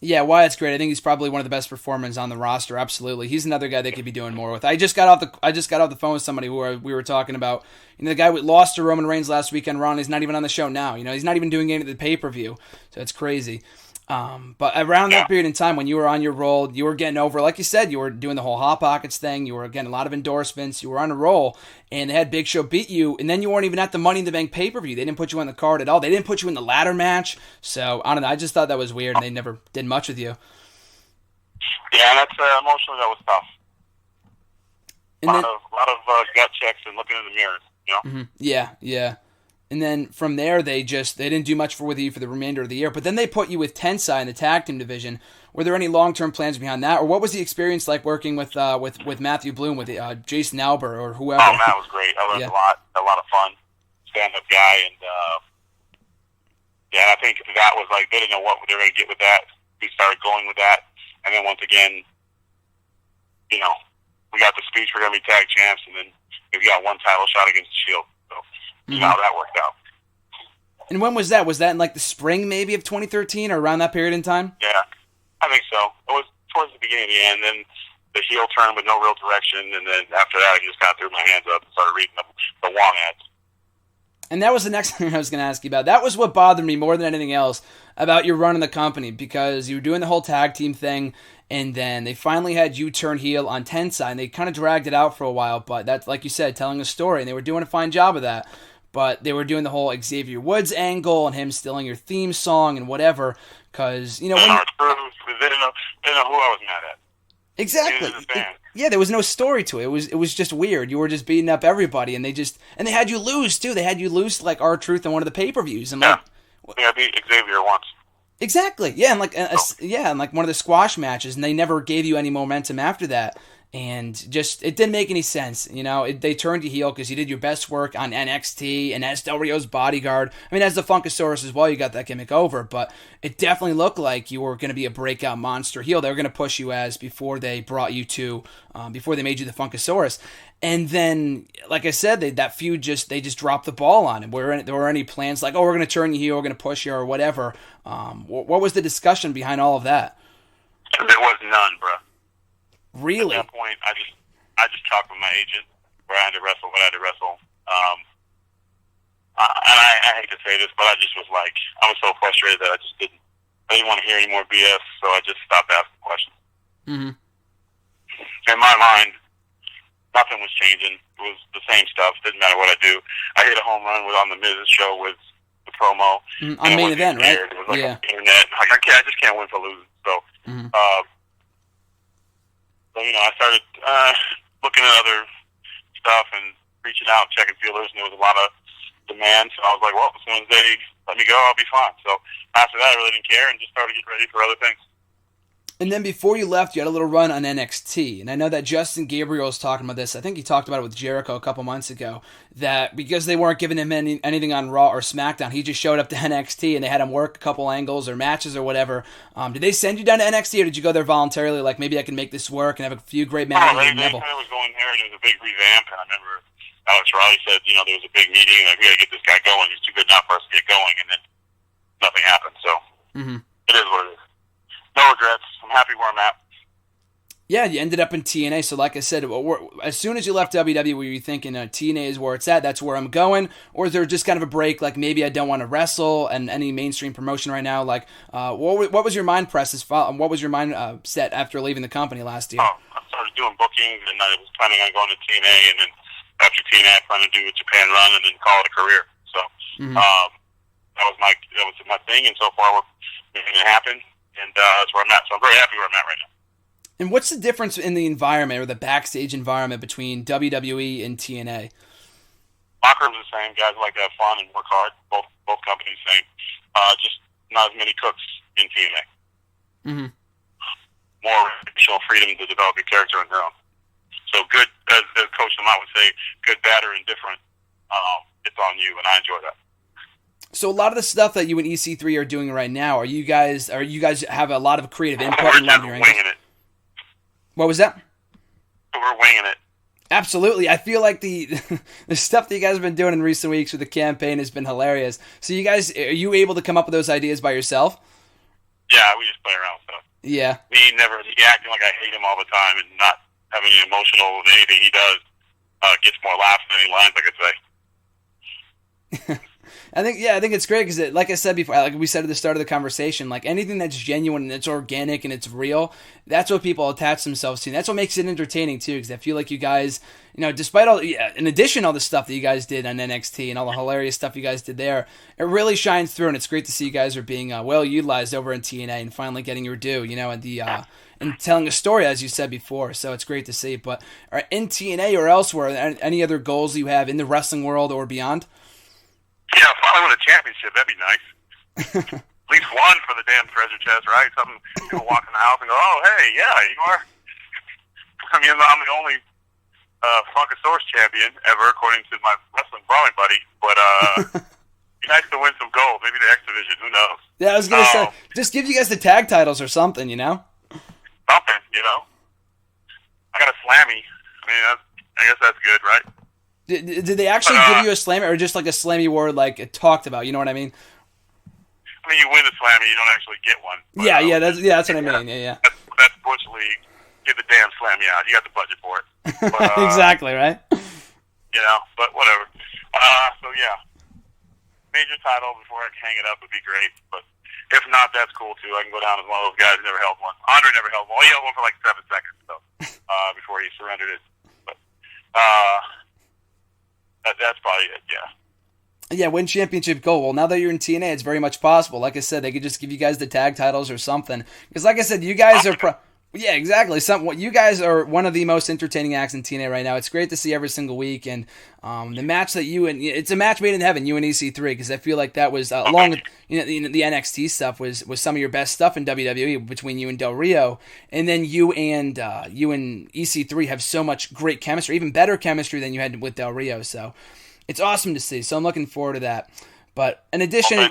Yeah, Wyatt's great. I think he's probably one of the best performers on the roster. Absolutely, he's another guy they could be doing more with. I just got off the phone with somebody who we were talking about. The guy lost to Roman Reigns last weekend. Ron, he's not even on the show now. He's not even doing any of the pay-per-view. So it's crazy. But around that period in time when you were on your roll, you were getting over, like you said, you were doing the whole Hot Pockets thing, you were getting a lot of endorsements, you were on a roll, and they had Big Show beat you, and then you weren't even at the Money in the Bank pay-per-view. They didn't put you on the card at all. They didn't put you in the ladder match. So, I don't know, I just thought that was weird, and they never did much with you. Yeah, that's emotionally that was tough. A lot of gut checks and looking in the mirror, Mm-hmm. Yeah. And then from there, they didn't do much with you for the remainder of the year. But then they put you with Tensai in the tag team division. Were there any long-term plans behind that? Or what was the experience like working with Matthew Bloom, with Jason Alber, or whoever? Oh, man, it was great. I learned a lot of fun. Stand-up guy. And, I think that was like, they didn't know what they were going to get with that. We started going with that. And then once again, we got the speech, we're going to be tag champs, and then we got one title shot against the Shield. So, how that worked out. And when was that? Was that in like the spring maybe of 2013 or around that period in time? Yeah, I think so. It was towards the beginning of the end, then the heel turn with no real direction, and then after that I just kind of threw my hands up and started reading the Wong ads. And that was the next thing I was going to ask you about. That was what bothered me more than anything else about your run in the company, because you were doing the whole tag team thing, and then they finally had you turn heel on Tensai, and they kind of dragged it out for a while, but that's, like you said, telling a story, and they were doing a fine job of that. But they were doing the whole Xavier Woods angle and him stealing your theme song and whatever, because, they didn't know who I was mad at. Exactly. Yeah, there was no story to it. It was just weird. You were just beating up everybody, and they had you lose too. They had you lose to, like, R-Truth on one of the pay-per-views. And I think I beat Xavier once. Exactly. Yeah, and like one of the squash matches, and they never gave you any momentum after that. And just, it didn't make any sense. They turned you heel because you did your best work on NXT and as Del Rio's bodyguard. I mean, as the Funkasaurus as well, you got that gimmick over, but it definitely looked like you were going to be a breakout monster heel. They were going to push you as before they brought you to, before they made you the Funkasaurus. And then, like I said, that feud they just dropped the ball on it. There were any plans like, we're going to turn you heel, we're going to push you, or whatever. What was the discussion behind all of that? There was none, bro. Really? At that point, I just talked with my agent where I had to wrestle, what I had to wrestle. And I hate to say this, but I just was like, I was so frustrated that I didn't want to hear any more BS, so I just stopped asking questions. Mm-hmm. In my mind, nothing was changing. It was the same stuff. Didn't matter what I do. I hit a home run on the Miz's show with the promo. On Main Event, right? It was like internet. Like, I just can't win for losing. So, So, I started looking at other stuff, and reaching out, checking feelers, and there was a lot of demand. So I was like, well, as soon as they let me go, I'll be fine. So after that, I really didn't care and just started getting ready for other things. And then before you left, you had a little run on NXT. And I know that Justin Gabriel was talking about this. I think he talked about it with Jericho a couple months ago, that because they weren't giving him anything on Raw or SmackDown, he just showed up to NXT and they had him work a couple angles or matches or whatever. Did they send you down to NXT, or did you go there voluntarily, like maybe I can make this work and have a few great matches? They said I was going there, and it was a big revamp. And I remember Alex Riley said, there was a big meeting, like, we got to get this guy going. He's too good now for us to get going. And then nothing happened. So It is what it is. No regrets. I'm happy where I'm at. Yeah, you ended up in TNA, so like I said, as soon as you left WWE, were you thinking TNA is where it's at, that's where I'm going? Or is there just kind of a break, like maybe I don't want to wrestle and any mainstream promotion right now? Like, what was your mind what was your mind set after leaving the company last year? I started doing bookings, and I was planning on going to TNA, and then after TNA, I planned to do a Japan run and then call it a career. So that was my thing, and so far we're making it happen, and that's where I'm at. So I'm very happy where I'm at right now. And what's the difference in the environment or the backstage environment between WWE and TNA? Locker room's the same. Guys like to have fun and work hard. Both companies same. Just not as many cooks in TNA. More show freedom to develop your character on your own. So good, as Coach Lamont would say, good, bad, or indifferent. It's on you, and I enjoy that. So a lot of the stuff that you and EC3 are doing right now, are you guys have a lot of creative input? We're just winging it. What was that? We're winging it. Absolutely. I feel like the stuff that you guys have been doing in recent weeks with the campaign has been hilarious. So you guys, are you able to come up with those ideas by yourself? Yeah, we just play around with stuff. Yeah. Me acting like I hate him all the time and not having any emotional with anything he does gets more laughs than any lines I could say. I think it's great because, like I said before, like we said at the start of the conversation, like anything that's genuine and it's organic and it's real, that's what people attach themselves to. And that's what makes it entertaining too, because I feel like you guys, despite all, in addition to all the stuff that you guys did on NXT and all the hilarious stuff you guys did there, it really shines through, and it's great to see you guys are being well utilized over in TNA and finally getting your due, and telling a story, as you said before. So it's great to see. But in TNA or elsewhere, any other goals you have in the wrestling world or beyond? Yeah, finally win a championship. That'd be nice. At least one for the damn treasure chest, right? Something people walk in the house and go, oh, hey, yeah, you are. I mean, I'm the only Funkasaurus champion ever, according to my wrestling brawling buddy. But it'd be nice to win some gold. Maybe the X Division. Who knows? Yeah, I was going to say, just give you guys the tag titles or something, Something, I got a Slammy. I mean, I guess that's good, right? Did they actually give you a Slammy, or just like a Slammy award like it talked about? You know what I mean? I mean, you win a Slammy, you don't actually get one. But, that's what I mean. Yeah. That's Bush League. Get the damn Slammy out. You got the budget for it. But, exactly, right? But whatever. So yeah, major title before I can hang it up would be great. But if not, that's cool too. I can go down as one of those guys who never held one. Andre never held one. He held one for like 7 seconds before he surrendered it. But that's probably it, yeah. Yeah, win championship gold. Well, now that you're in TNA, it's very much possible. Like I said, they could just give you guys the tag titles or something. Because like I said, you guys are... Yeah, exactly. You guys are one of the most entertaining acts in TNA right now. It's great to see every single week. And the match that it's a match made in heaven, you and EC3, because I feel like that was, along with the NXT stuff, was some of your best stuff in WWE between you and Del Rio. And then you and EC3 have so much great chemistry, even better chemistry than you had with Del Rio. So it's awesome to see. So I'm looking forward to that. But in addition...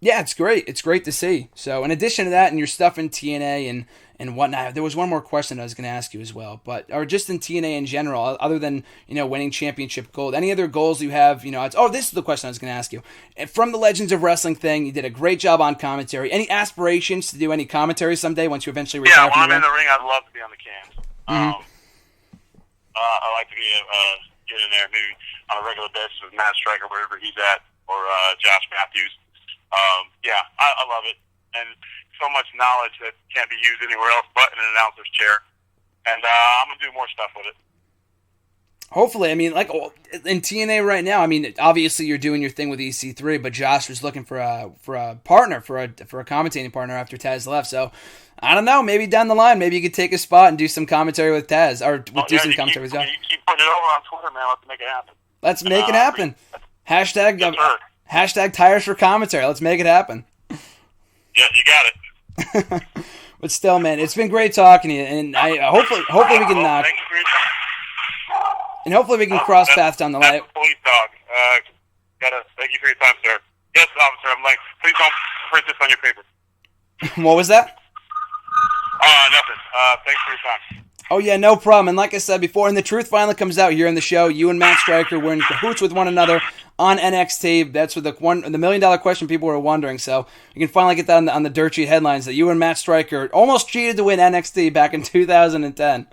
Yeah, it's great. It's great to see. So in addition to that and your stuff in TNA and whatnot, there was one more question I was going to ask you as well. Or just in TNA in general, other than, winning championship gold, any other goals you have, this is the question I was going to ask you. From the Legends of Wrestling thing, you did a great job on commentary. Any aspirations to do any commentary someday once you eventually retire? Yeah, when I'm in the ring, I'd love to be on the cans. I like to get in there maybe on a regular basis with Matt Striker, wherever he's at, or Josh Matthews. I love it, and so much knowledge that can't be used anywhere else but in an announcer's chair, and I'm gonna do more stuff with it. Hopefully, I mean, like in TNA right now, I mean, obviously you're doing your thing with EC3, but Josh was looking for a partner, for a commentating partner after Taz left. So I don't know, maybe down the line, maybe you could take a spot and do some commentary with Taz, or do some commentary with Josh. You keep putting it over on Twitter, man. Let's make it happen. Let's make it happen. Hashtag Tyrus for commentary. Let's make it happen. Yeah, you got it. But still, man, it's been great talking to you, and I hopefully we can thank you for your time. and hopefully we can cross paths down the line. That's the police dog. Thank you for your time, sir. Yes, officer. I'm like, please don't print this on your paper. What was that? Nothing. Thanks for your time. Oh, yeah, no problem. And like I said before, and the truth finally comes out here in the show. You and Matt Stryker were in cahoots with one another on NXT. That's what the million-dollar question people were wondering. So you can finally get that on the dirt sheet headlines that you and Matt Stryker almost cheated to win NXT back in 2010.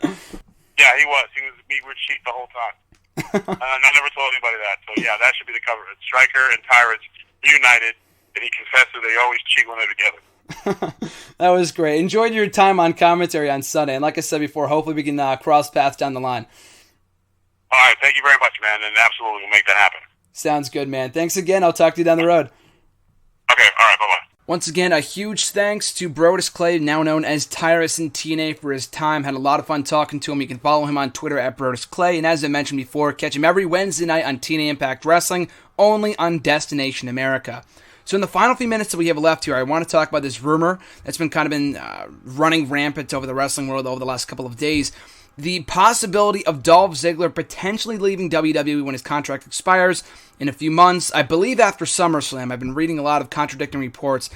Yeah, he was. We were cheating the whole time. I never told anybody that. So, yeah, that should be the cover. Stryker and Tyrus reunited, and he confessed that they always cheat when they're together. That was great. Enjoyed your time on commentary on Sunday, and like I said before, hopefully we can cross paths down the line. All right, thank you very much, man, and absolutely we'll make that happen. Sounds good, man. Thanks again. I'll talk to you down the road. Okay, all right, bye-bye. Once again, a huge thanks to Brodus Clay, now known as Tyrus in TNA, for his time. Had a lot of fun talking to him. You can follow him on Twitter at Brodus Clay, and as I mentioned before, catch him every Wednesday night on TNA Impact Wrestling, only on Destination America. So in the final few minutes that we have left here, I want to talk about this rumor that's been running rampant over the wrestling world over the last couple of days. The possibility of Dolph Ziggler potentially leaving WWE when his contract expires in a few months. I believe after SummerSlam. I've been reading a lot of contradicting reports,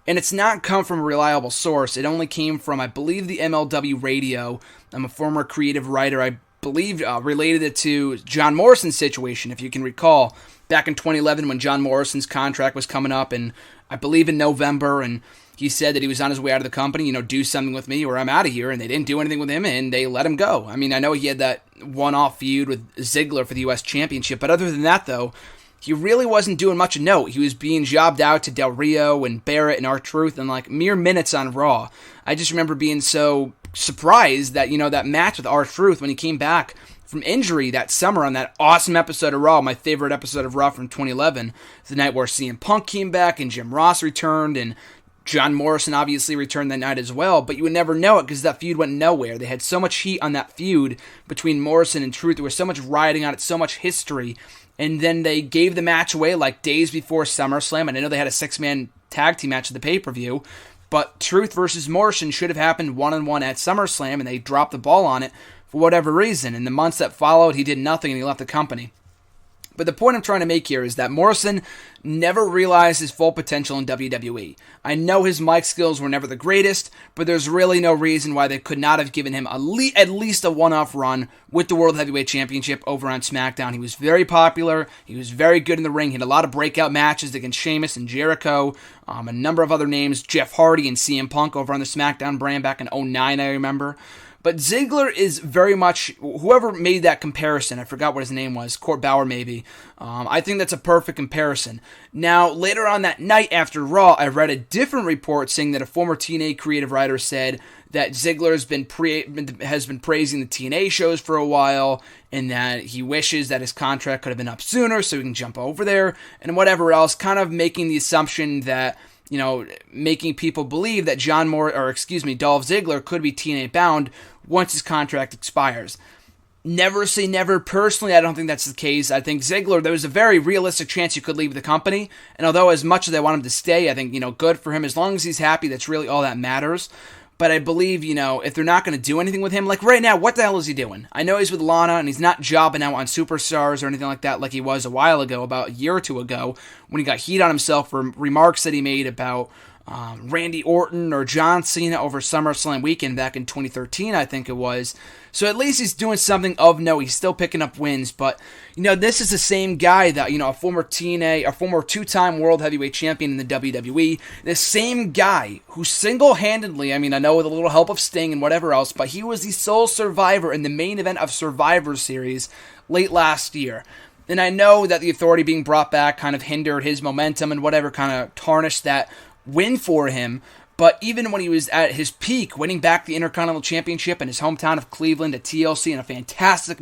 and it's not come from a reliable source. It only came from, I believe, the MLW Radio. I'm a former creative writer. I believe related it to John Morrison's situation, if you can recall. Back in 2011 when John Morrison's contract was coming up, and I believe in November, and he said that he was on his way out of the company, do something with me or I'm out of here, and they didn't do anything with him, and they let him go. I mean, I know he had that one-off feud with Ziggler for the U.S. Championship, but other than that, though, he really wasn't doing much of note. He was being jobbed out to Del Rio and Barrett and R-Truth in mere minutes on Raw. I just remember being so surprised that, that match with R-Truth when he came back from injury that summer on that awesome episode of Raw, my favorite episode of Raw from 2011, the night where CM Punk came back and Jim Ross returned and John Morrison obviously returned that night as well, but you would never know it because that feud went nowhere. They had so much heat on that feud between Morrison and Truth. There was so much riding on it, so much history, and then they gave the match away days before SummerSlam, and I know they had a 6-man tag team match at the pay-per-view, but Truth versus Morrison should have happened one-on-one at SummerSlam, and they dropped the ball on it for whatever reason. In the months that followed, he did nothing and he left the company. But the point I'm trying to make here is that Morrison never realized his full potential in WWE. I know his mic skills were never the greatest, but there's really no reason why they could not have given him at least a one-off run with the World Heavyweight Championship over on SmackDown. He was very popular. He was very good in the ring. He had a lot of breakout matches against Sheamus and Jericho, a number of other names, Jeff Hardy and CM Punk over on the SmackDown brand back in 2009, I remember. But Ziggler is very much, whoever made that comparison, I forgot what his name was, Court Bauer maybe, I think that's a perfect comparison. Now, later on that night after Raw, I read a different report saying that a former TNA creative writer said that Ziggler has been praising the TNA shows for a while, and that he wishes that his contract could have been up sooner so he can jump over there, and whatever else, kind of making the assumption that, making people believe that Dolph Ziggler could be TNA bound once his contract expires. Never say never. Personally, I don't think that's the case. I think Ziggler, there was a very realistic chance he could leave the company, and although as much as I want him to stay, I think, good for him. As long as he's happy, that's really all that matters. But I believe, if they're not going to do anything with him, like right now, what the hell is he doing? I know he's with Lana, and he's not jobbing out on Superstars or anything like that like he was a while ago, about a year or two ago, when he got heat on himself for remarks that he made about Randy Orton or John Cena over SummerSlam weekend back in 2013, I think it was. So at least he's doing something of note. He's still picking up wins, but this is the same guy that, a former TNA, a former 2-time World Heavyweight Champion in the WWE, the same guy who single-handedly, I know with a little help of Sting and whatever else, but he was the sole survivor in the main event of Survivor Series late last year. And I know that the Authority being brought back kind of hindered his momentum and whatever, kind of tarnished that win for him. But even when he was at his peak, winning back the Intercontinental Championship in his hometown of Cleveland at TLC in a fantastic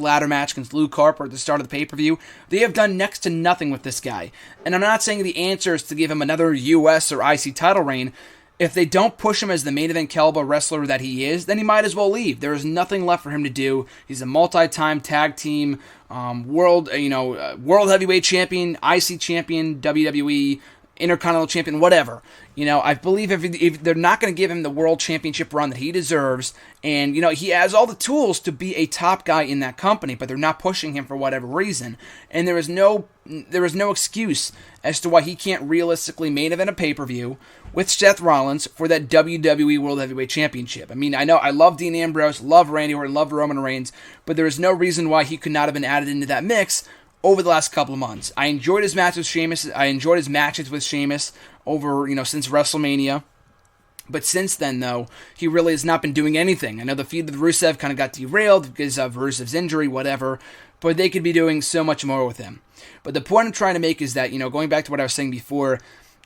ladder match against Luke Harper at the start of the pay-per-view, they have done next to nothing with this guy. And I'm not saying the answer is to give him another US or IC title reign. If they don't push him as the main event caliber wrestler that he is, then he might as well leave. There is nothing left for him to do. He's a multi-time tag team world heavyweight champion, IC champion, WWE Intercontinental champion, whatever. I believe if they're not going to give him the world championship run that he deserves, and he has all the tools to be a top guy in that company, but they're not pushing him for whatever reason, and there is no excuse as to why he can't realistically main event a pay-per-view with Seth Rollins for that WWE World Heavyweight Championship. I mean, I know I love Dean Ambrose, love Randy Orton, love Roman Reigns, but there is no reason why he could not have been added into that mix over the last couple of months. I enjoyed his matches with Sheamus. I enjoyed his matches with Sheamus over, since WrestleMania. But since then, though, he really has not been doing anything. I know the feud with Rusev kind of got derailed because of Rusev's injury, whatever, but they could be doing so much more with him. But the point I'm trying to make is that, going back to what I was saying before,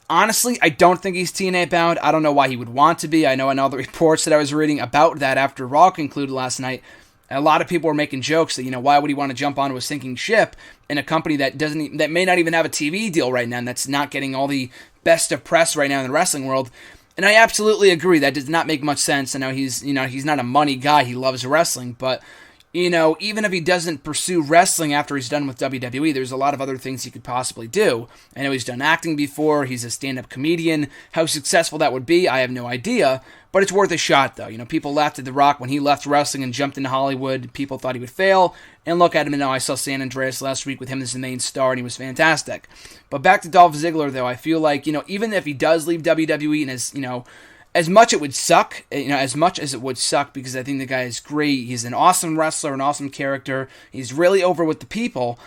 honestly, I don't think he's TNA bound. I don't know why he would want to be. I know in all the reports that I was reading about that after Raw concluded last night, a lot of people were making jokes that, why would he want to jump onto a sinking ship in a company that may not even have a TV deal right now and that's not getting all the best of press right now in the wrestling world. And I absolutely agree. That does not make much sense. I know he's not a money guy. He loves wrestling, but even if he doesn't pursue wrestling after he's done with WWE, there's a lot of other things he could possibly do. I know he's done acting before. He's a stand-up comedian. How successful that would be, I have no idea. But it's worth a shot, though. People laughed at The Rock when he left wrestling and jumped into Hollywood. People thought he would fail. And look at him now. I saw San Andreas last week with him as the main star, and he was fantastic. But back to Dolph Ziggler, though, I feel like, even if he does leave WWE and as much it would suck, as much as it would suck, because I think the guy is great. He's an awesome wrestler, an awesome character. He's really over with the people.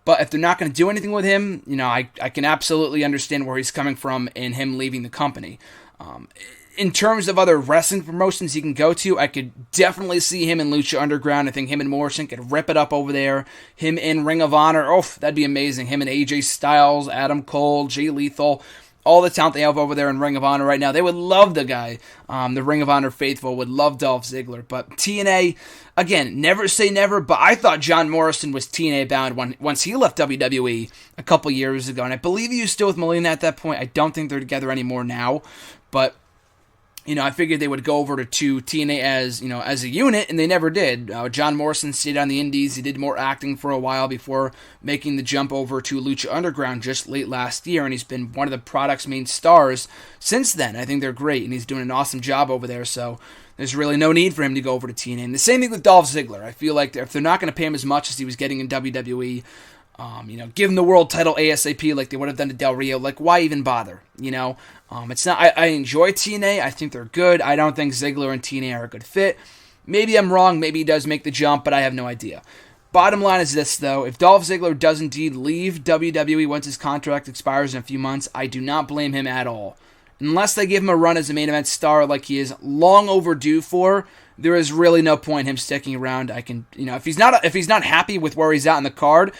But if they're not going to do anything with him, I can absolutely understand where he's coming from in him leaving the company. In terms of other wrestling promotions he can go to, I could definitely see him in Lucha Underground. I think him and Morrison could rip it up over there. Him in Ring of Honor, that'd be amazing. Him and AJ Styles, Adam Cole, Jay Lethal, all the talent they have over there in Ring of Honor right now. They would love the guy. The Ring of Honor faithful would love Dolph Ziggler. But TNA, again, never say never, but I thought John Morrison was TNA bound once he left WWE a couple years ago. And I believe he was still with Melina at that point. I don't think they're together anymore now. But I figured they would go over to TNA as a unit, and they never did. John Morrison stayed on the indies. He did more acting for a while before making the jump over to Lucha Underground just late last year, and he's been one of the product's main stars since then. I think they're great, and he's doing an awesome job over there, so there's really no need for him to go over to TNA. And the same thing with Dolph Ziggler. I feel like if they're not going to pay him as much as he was getting in WWE, give him the world title ASAP like they would have done to Del Rio. Like, why even bother? It's not. I enjoy TNA. I think they're good. I don't think Ziggler and TNA are a good fit. Maybe I'm wrong. Maybe he does make the jump, but I have no idea. Bottom line is this, though. If Dolph Ziggler does indeed leave WWE once his contract expires in a few months, I do not blame him at all. Unless they give him a run as a main event star like he is long overdue for, there is really no point in him sticking around. If he's not happy with where he's at in the card,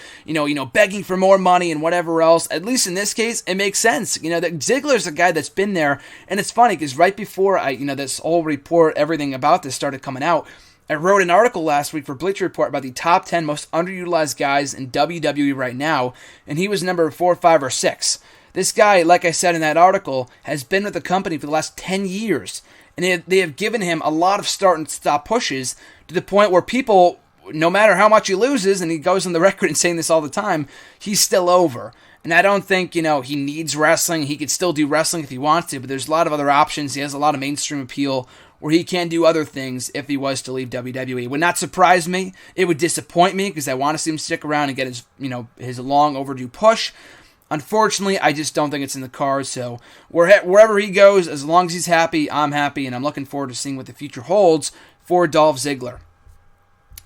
begging for more money and whatever else, at least in this case, it makes sense. That Ziggler's a guy that's been there, and it's funny because right before this whole report, everything about this started coming out, I wrote an article last week for Bleacher Report about the top 10 most underutilized guys in WWE right now, and he was number 4, 5, or 6. This guy, like I said in that article, has been with the company for the last 10 years. And they have given him a lot of start and stop pushes to the point where people, no matter how much he loses, and he goes on the record and saying this all the time, he's still over. And I don't think, he needs wrestling. He could still do wrestling if he wants to, but there's a lot of other options. He has a lot of mainstream appeal where he can do other things if he was to leave WWE. It would not surprise me. It would disappoint me because I want to see him stick around and get his long overdue push. Unfortunately, I just don't think it's in the cards, so wherever he goes, as long as he's happy, I'm happy, and I'm looking forward to seeing what the future holds for Dolph Ziggler.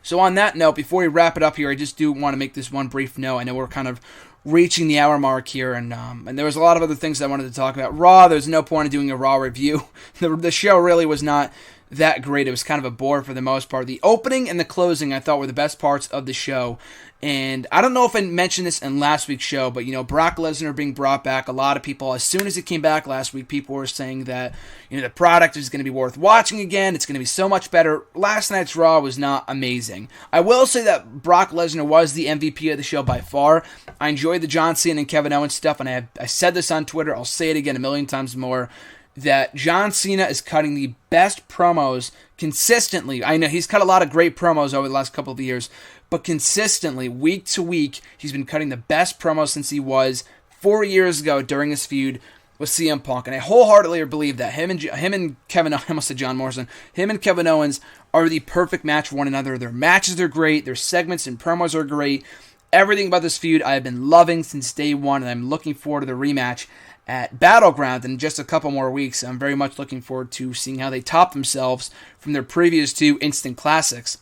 So on that note, before we wrap it up here, I just do want to make this one brief note. I know we're kind of reaching the hour mark here, and there was a lot of other things I wanted to talk about. Raw, there's no point in doing a Raw review. The show really was not that great. It was kind of a bore for the most part. The opening and the closing I thought were the best parts of the show. And I don't know if I mentioned this in last week's show, but, Brock Lesnar being brought back, a lot of people, as soon as it came back last week, people were saying that, the product is going to be worth watching again. It's going to be so much better. Last night's Raw was not amazing. I will say that Brock Lesnar was the MVP of the show by far. I enjoyed the John Cena and Kevin Owens stuff, and I said this on Twitter. I'll say it again a million times more, that John Cena is cutting the best promos consistently. I know he's cut a lot of great promos over the last couple of years, but consistently, week to week, he's been cutting the best promos since he was 4 years ago during his feud with CM Punk. And I wholeheartedly believe that him and Kevin, I almost said John Morrison, him and Kevin Owens are the perfect match for one another. Their matches are great, their segments and promos are great. Everything about this feud I have been loving since day one, and I'm looking forward to the rematch at Battleground in just a couple more weeks. I'm very much looking forward to seeing how they top themselves from their previous 2 instant classics.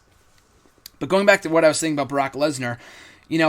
But going back to what I was saying about Brock Lesnar,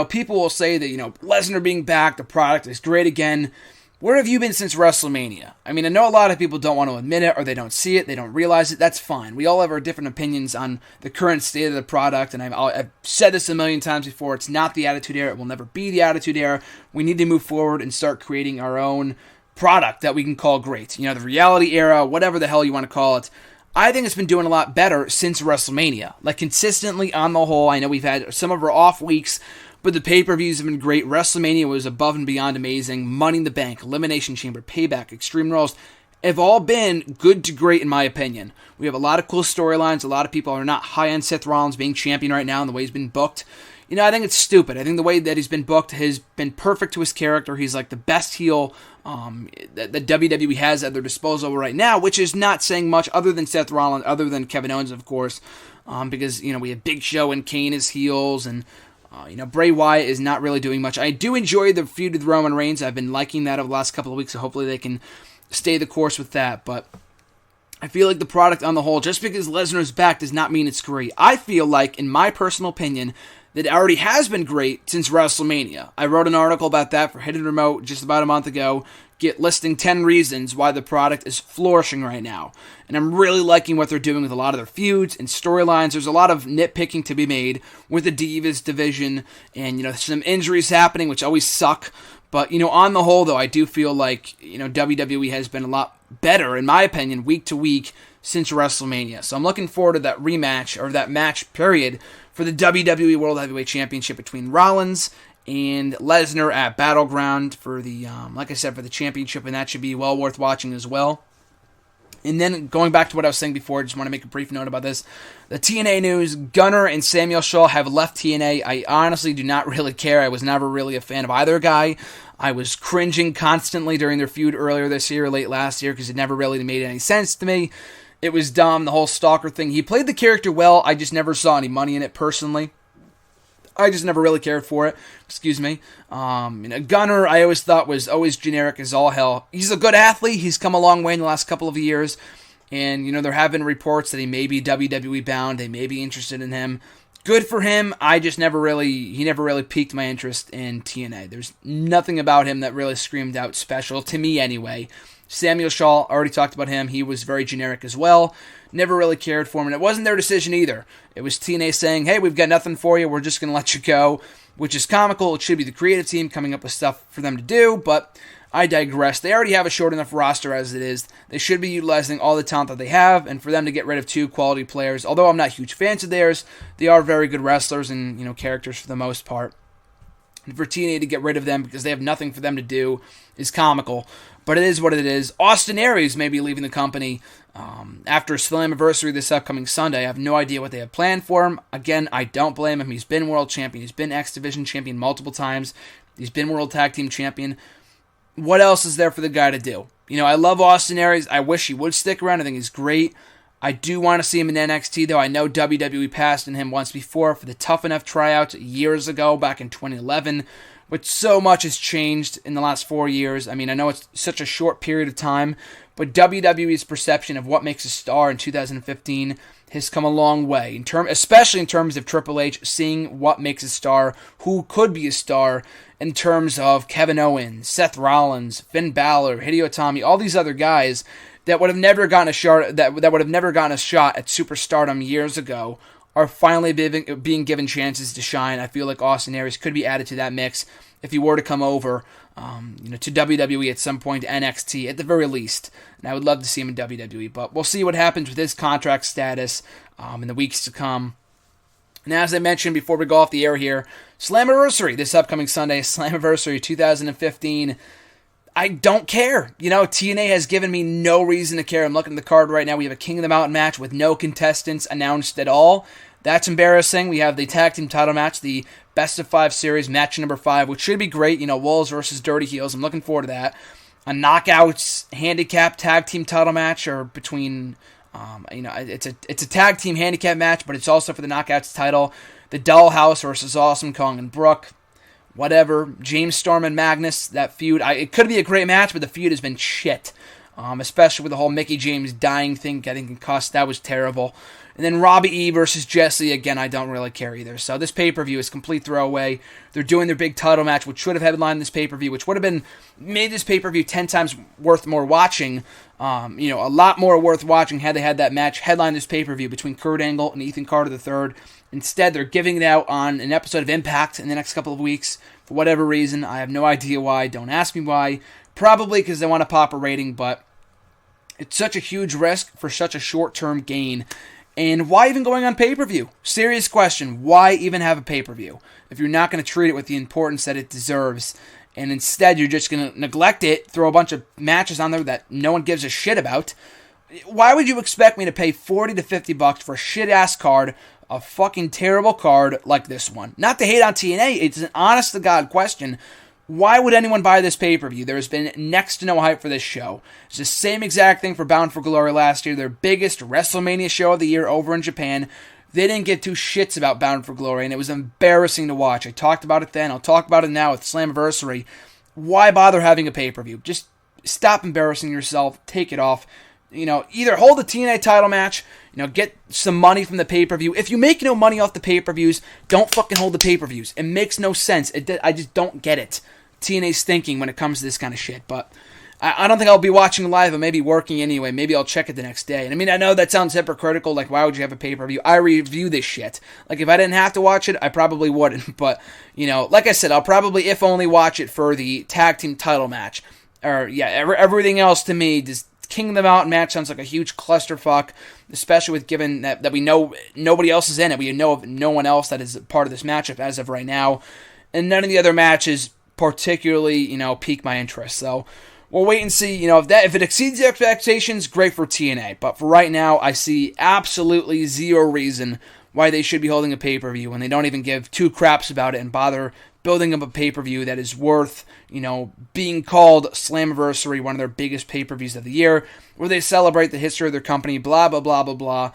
people will say that, Lesnar being back, the product is great again. Where have you been since WrestleMania? I mean, I know a lot of people don't want to admit it, or they don't see it, they don't realize it. That's fine. We all have our different opinions on the current state of the product, and I've said this a million times before. It's not the Attitude Era. It will never be the Attitude Era. We need to move forward and start creating our own product that we can call great. The Reality Era, whatever the hell you want to call it. I think it's been doing a lot better since WrestleMania. Like, consistently on the whole, I know we've had some of our off weeks, but the pay-per-views have been great. WrestleMania was above and beyond amazing. Money in the Bank, Elimination Chamber, Payback, Extreme Rules have all been good to great in my opinion. We have a lot of cool storylines. A lot of people are not high on Seth Rollins being champion right now and the way he's been booked. I think it's stupid. I think the way that he's been booked has been perfect to his character. He's like the best heel that WWE has at their disposal right now, which is not saying much other than Seth Rollins, other than Kevin Owens, of course, because, we have Big Show and Kane as heels, and, Bray Wyatt is not really doing much. I do enjoy the feud with Roman Reigns. I've been liking that over the last couple of weeks, so hopefully they can stay the course with that, but I feel like the product on the whole, just because Lesnar's back does not mean it's great. I feel like, in my personal opinion, that it already has been great since WrestleMania. I wrote an article about that for Hidden Remote just about a month ago, listing 10 reasons why the product is flourishing right now. And I'm really liking what they're doing with a lot of their feuds and storylines. There's a lot of nitpicking to be made with the Divas division, and, some injuries happening, which always suck. But, on the whole, though, I do feel like, WWE has been a lot better, in my opinion, week to week since WrestleMania. So I'm looking forward to that rematch, or that match, period, for the WWE World Heavyweight Championship between Rollins and Lesnar at Battleground for the, like I said, for the championship, and that should be well worth watching as well. And then going back to what I was saying before, I just want to make a brief note about this. The TNA news, Gunner and Samuel Shaw have left TNA. I honestly do not really care. I was never really a fan of either guy. I was cringing constantly during their feud earlier this year, late last year, because it never really made any sense to me. It was dumb, the whole stalker thing. He played the character well. I just never saw any money in it personally. I just never really cared for it. Excuse me. Gunner, I always thought was always generic as all hell. He's a good athlete. He's come a long way in the last couple of years. And, there have been reports that he may be WWE bound. They may be interested in him. Good for him. He never really piqued my interest in TNA. There's nothing about him that really screamed out special, to me anyway. Samuel Shaw, already talked about him. He was very generic as well. Never really cared for him, and it wasn't their decision either. It was TNA saying, hey, we've got nothing for you. We're just going to let you go, which is comical. It should be the creative team coming up with stuff for them to do, but I digress. They already have a short enough roster as it is. They should be utilizing all the talent that they have, and for them to get rid of 2 quality players, although I'm not huge fans of theirs, they are very good wrestlers and characters for the most part. And for TNA to get rid of them because they have nothing for them to do is comical. But it is what it is. Austin Aries may be leaving the company after Slammiversary this upcoming Sunday. I have no idea what they have planned for him. Again, I don't blame him. He's been world champion. He's been X Division champion multiple times. He's been world tag team champion. What else is there for the guy to do? I love Austin Aries. I wish he would stick around. I think he's great. I do want to see him in NXT, though. I know WWE passed on him once before for the Tough Enough tryouts years ago, back in 2011. But so much has changed in the last 4 years. I know it's such a short period of time, but WWE's perception of what makes a star in 2015 has come a long way, especially in terms of Triple H seeing what makes a star, who could be a star, in terms of Kevin Owens, Seth Rollins, Finn Balor, Hideo Itami, all these other guys. that would have never gotten a shot that would have never gotten a shot at superstardom years ago are finally being given chances to shine. I feel like Austin Aries could be added to that mix if he were to come over, to WWE at some point, to NXT at the very least. And I would love to see him in WWE, but we'll see what happens with his contract status in the weeks to come. And as I mentioned before we go off the air here, Slammiversary this upcoming Sunday, Slammiversary 2015. I don't care. TNA has given me no reason to care. I'm looking at the card right now. We have a King of the Mountain match with no contestants announced at all. That's embarrassing. We have the tag team title match, the best of 5 series, match number 5, which should be great. Wolves versus Dirty Heels. I'm looking forward to that. A knockouts handicap tag team title match, or between, it's a tag team handicap match, but it's also for the knockouts title. The Dollhouse versus Awesome Kong and Brooke. Whatever. James Storm and Magnus, that feud. It could be a great match, but the feud has been shit. Especially with the whole Mickie James dying thing, getting concussed. That was terrible. And then Robbie E versus Jesse. Again, I don't really care either. So this pay-per-view is complete throwaway. They're doing their big title match, which should have headlined this pay-per-view, which would have made this pay-per-view 10 times worth more watching. A lot more worth watching had they had that match headline this pay-per-view between Kurt Angle and Ethan Carter III. Instead, they're giving it out on an episode of Impact in the next couple of weeks. For whatever reason, I have no idea why. Don't ask me why. Probably because they want to pop a rating, but it's such a huge risk for such a short-term gain. And why even going on pay-per-view? Serious question. Why even have a pay-per-view if you're not going to treat it with the importance that it deserves? And instead, you're just going to neglect it, throw a bunch of matches on there that no one gives a shit about. Why would you expect me to pay $40 to $50 for a shit-ass card, a fucking terrible card like this one? Not to hate on TNA, it's an honest-to-God question. Why would anyone buy this pay-per-view? There has been next to no hype for this show. It's the same exact thing for Bound for Glory last year, their biggest WrestleMania show of the year over in Japan. They didn't get 2 shits about Bound for Glory, and it was embarrassing to watch. I talked about it then, I'll talk about it now with Slammiversary. Why bother having a pay-per-view? Just stop embarrassing yourself, take it off. Either hold the TNA title match, get some money from the pay-per-view. If you make no money off the pay-per-views, don't fucking hold the pay-per-views. It makes no sense. I just don't get it. TNA's thinking when it comes to this kind of shit, but I don't think I'll be watching live. I may be working anyway. Maybe I'll check it the next day. And I know that sounds hypocritical, like why would you have a pay-per-view? I review this shit. Like if I didn't have to watch it, I probably wouldn't. But, like I said, I'll probably, if only, watch it for the tag team title match. Or, yeah, everything else to me, just King of the Mountain match sounds like a huge clusterfuck, especially with given that we know nobody else is in it. We know of no one else that is part of this matchup as of right now. And none of the other matches particularly, pique my interest. So we'll wait and see, if it exceeds the expectations, great for TNA. But for right now, I see absolutely zero reason why they should be holding a pay-per-view when they don't even give 2 craps about it and bother building up a pay-per-view that is worth, being called Slammiversary, one of their biggest pay-per-views of the year, where they celebrate the history of their company, blah, blah, blah, blah, blah.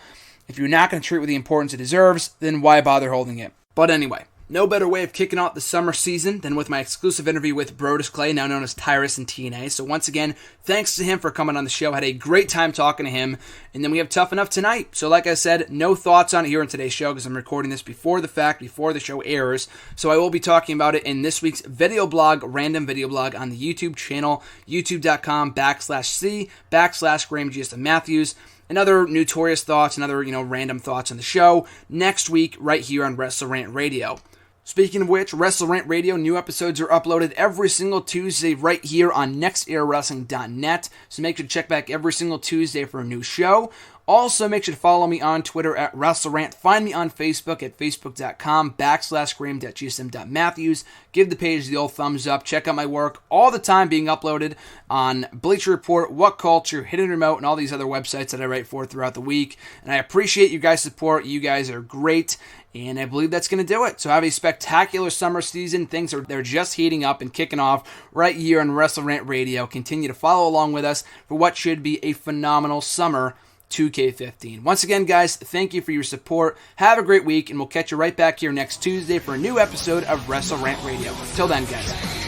If you're not going to treat it with the importance it deserves, then why bother holding it? But anyway, no better way of kicking off the summer season than with my exclusive interview with Brodus Clay, now known as Tyrus in TNA. So once again, thanks to him for coming on the show. Had a great time talking to him. And then we have Tough Enough tonight. So like I said, no thoughts on it here in today's show because I'm recording this before the fact, before the show airs. So I will be talking about it in this week's video blog, random video blog on the YouTube channel, youtube.com/C/Graham G.S. Matthews. And other notorious thoughts and other, random thoughts on the show next week right here on WrestleRant Radio. Speaking of which, WrestleRant Radio, new episodes are uploaded every single Tuesday right here on nextairwrestling.net. So make sure to check back every single Tuesday for a new show. Also, make sure to follow me on Twitter at WrestleRant. Find me on Facebook at facebook.com/Graham.gsm.Matthews. Give the page the old thumbs up. Check out my work all the time being uploaded on Bleacher Report, What Culture, Hidden Remote, and all these other websites that I write for throughout the week. And I appreciate you guys' support. You guys are great. And I believe that's going to do it. So have a spectacular summer season. They're just heating up and kicking off right here on WrestleRant Radio. Continue to follow along with us for what should be a phenomenal summer 2K15. Once again, guys, thank you for your support. Have a great week, and we'll catch you right back here next Tuesday for a new episode of WrestleRant Radio. Till then, guys.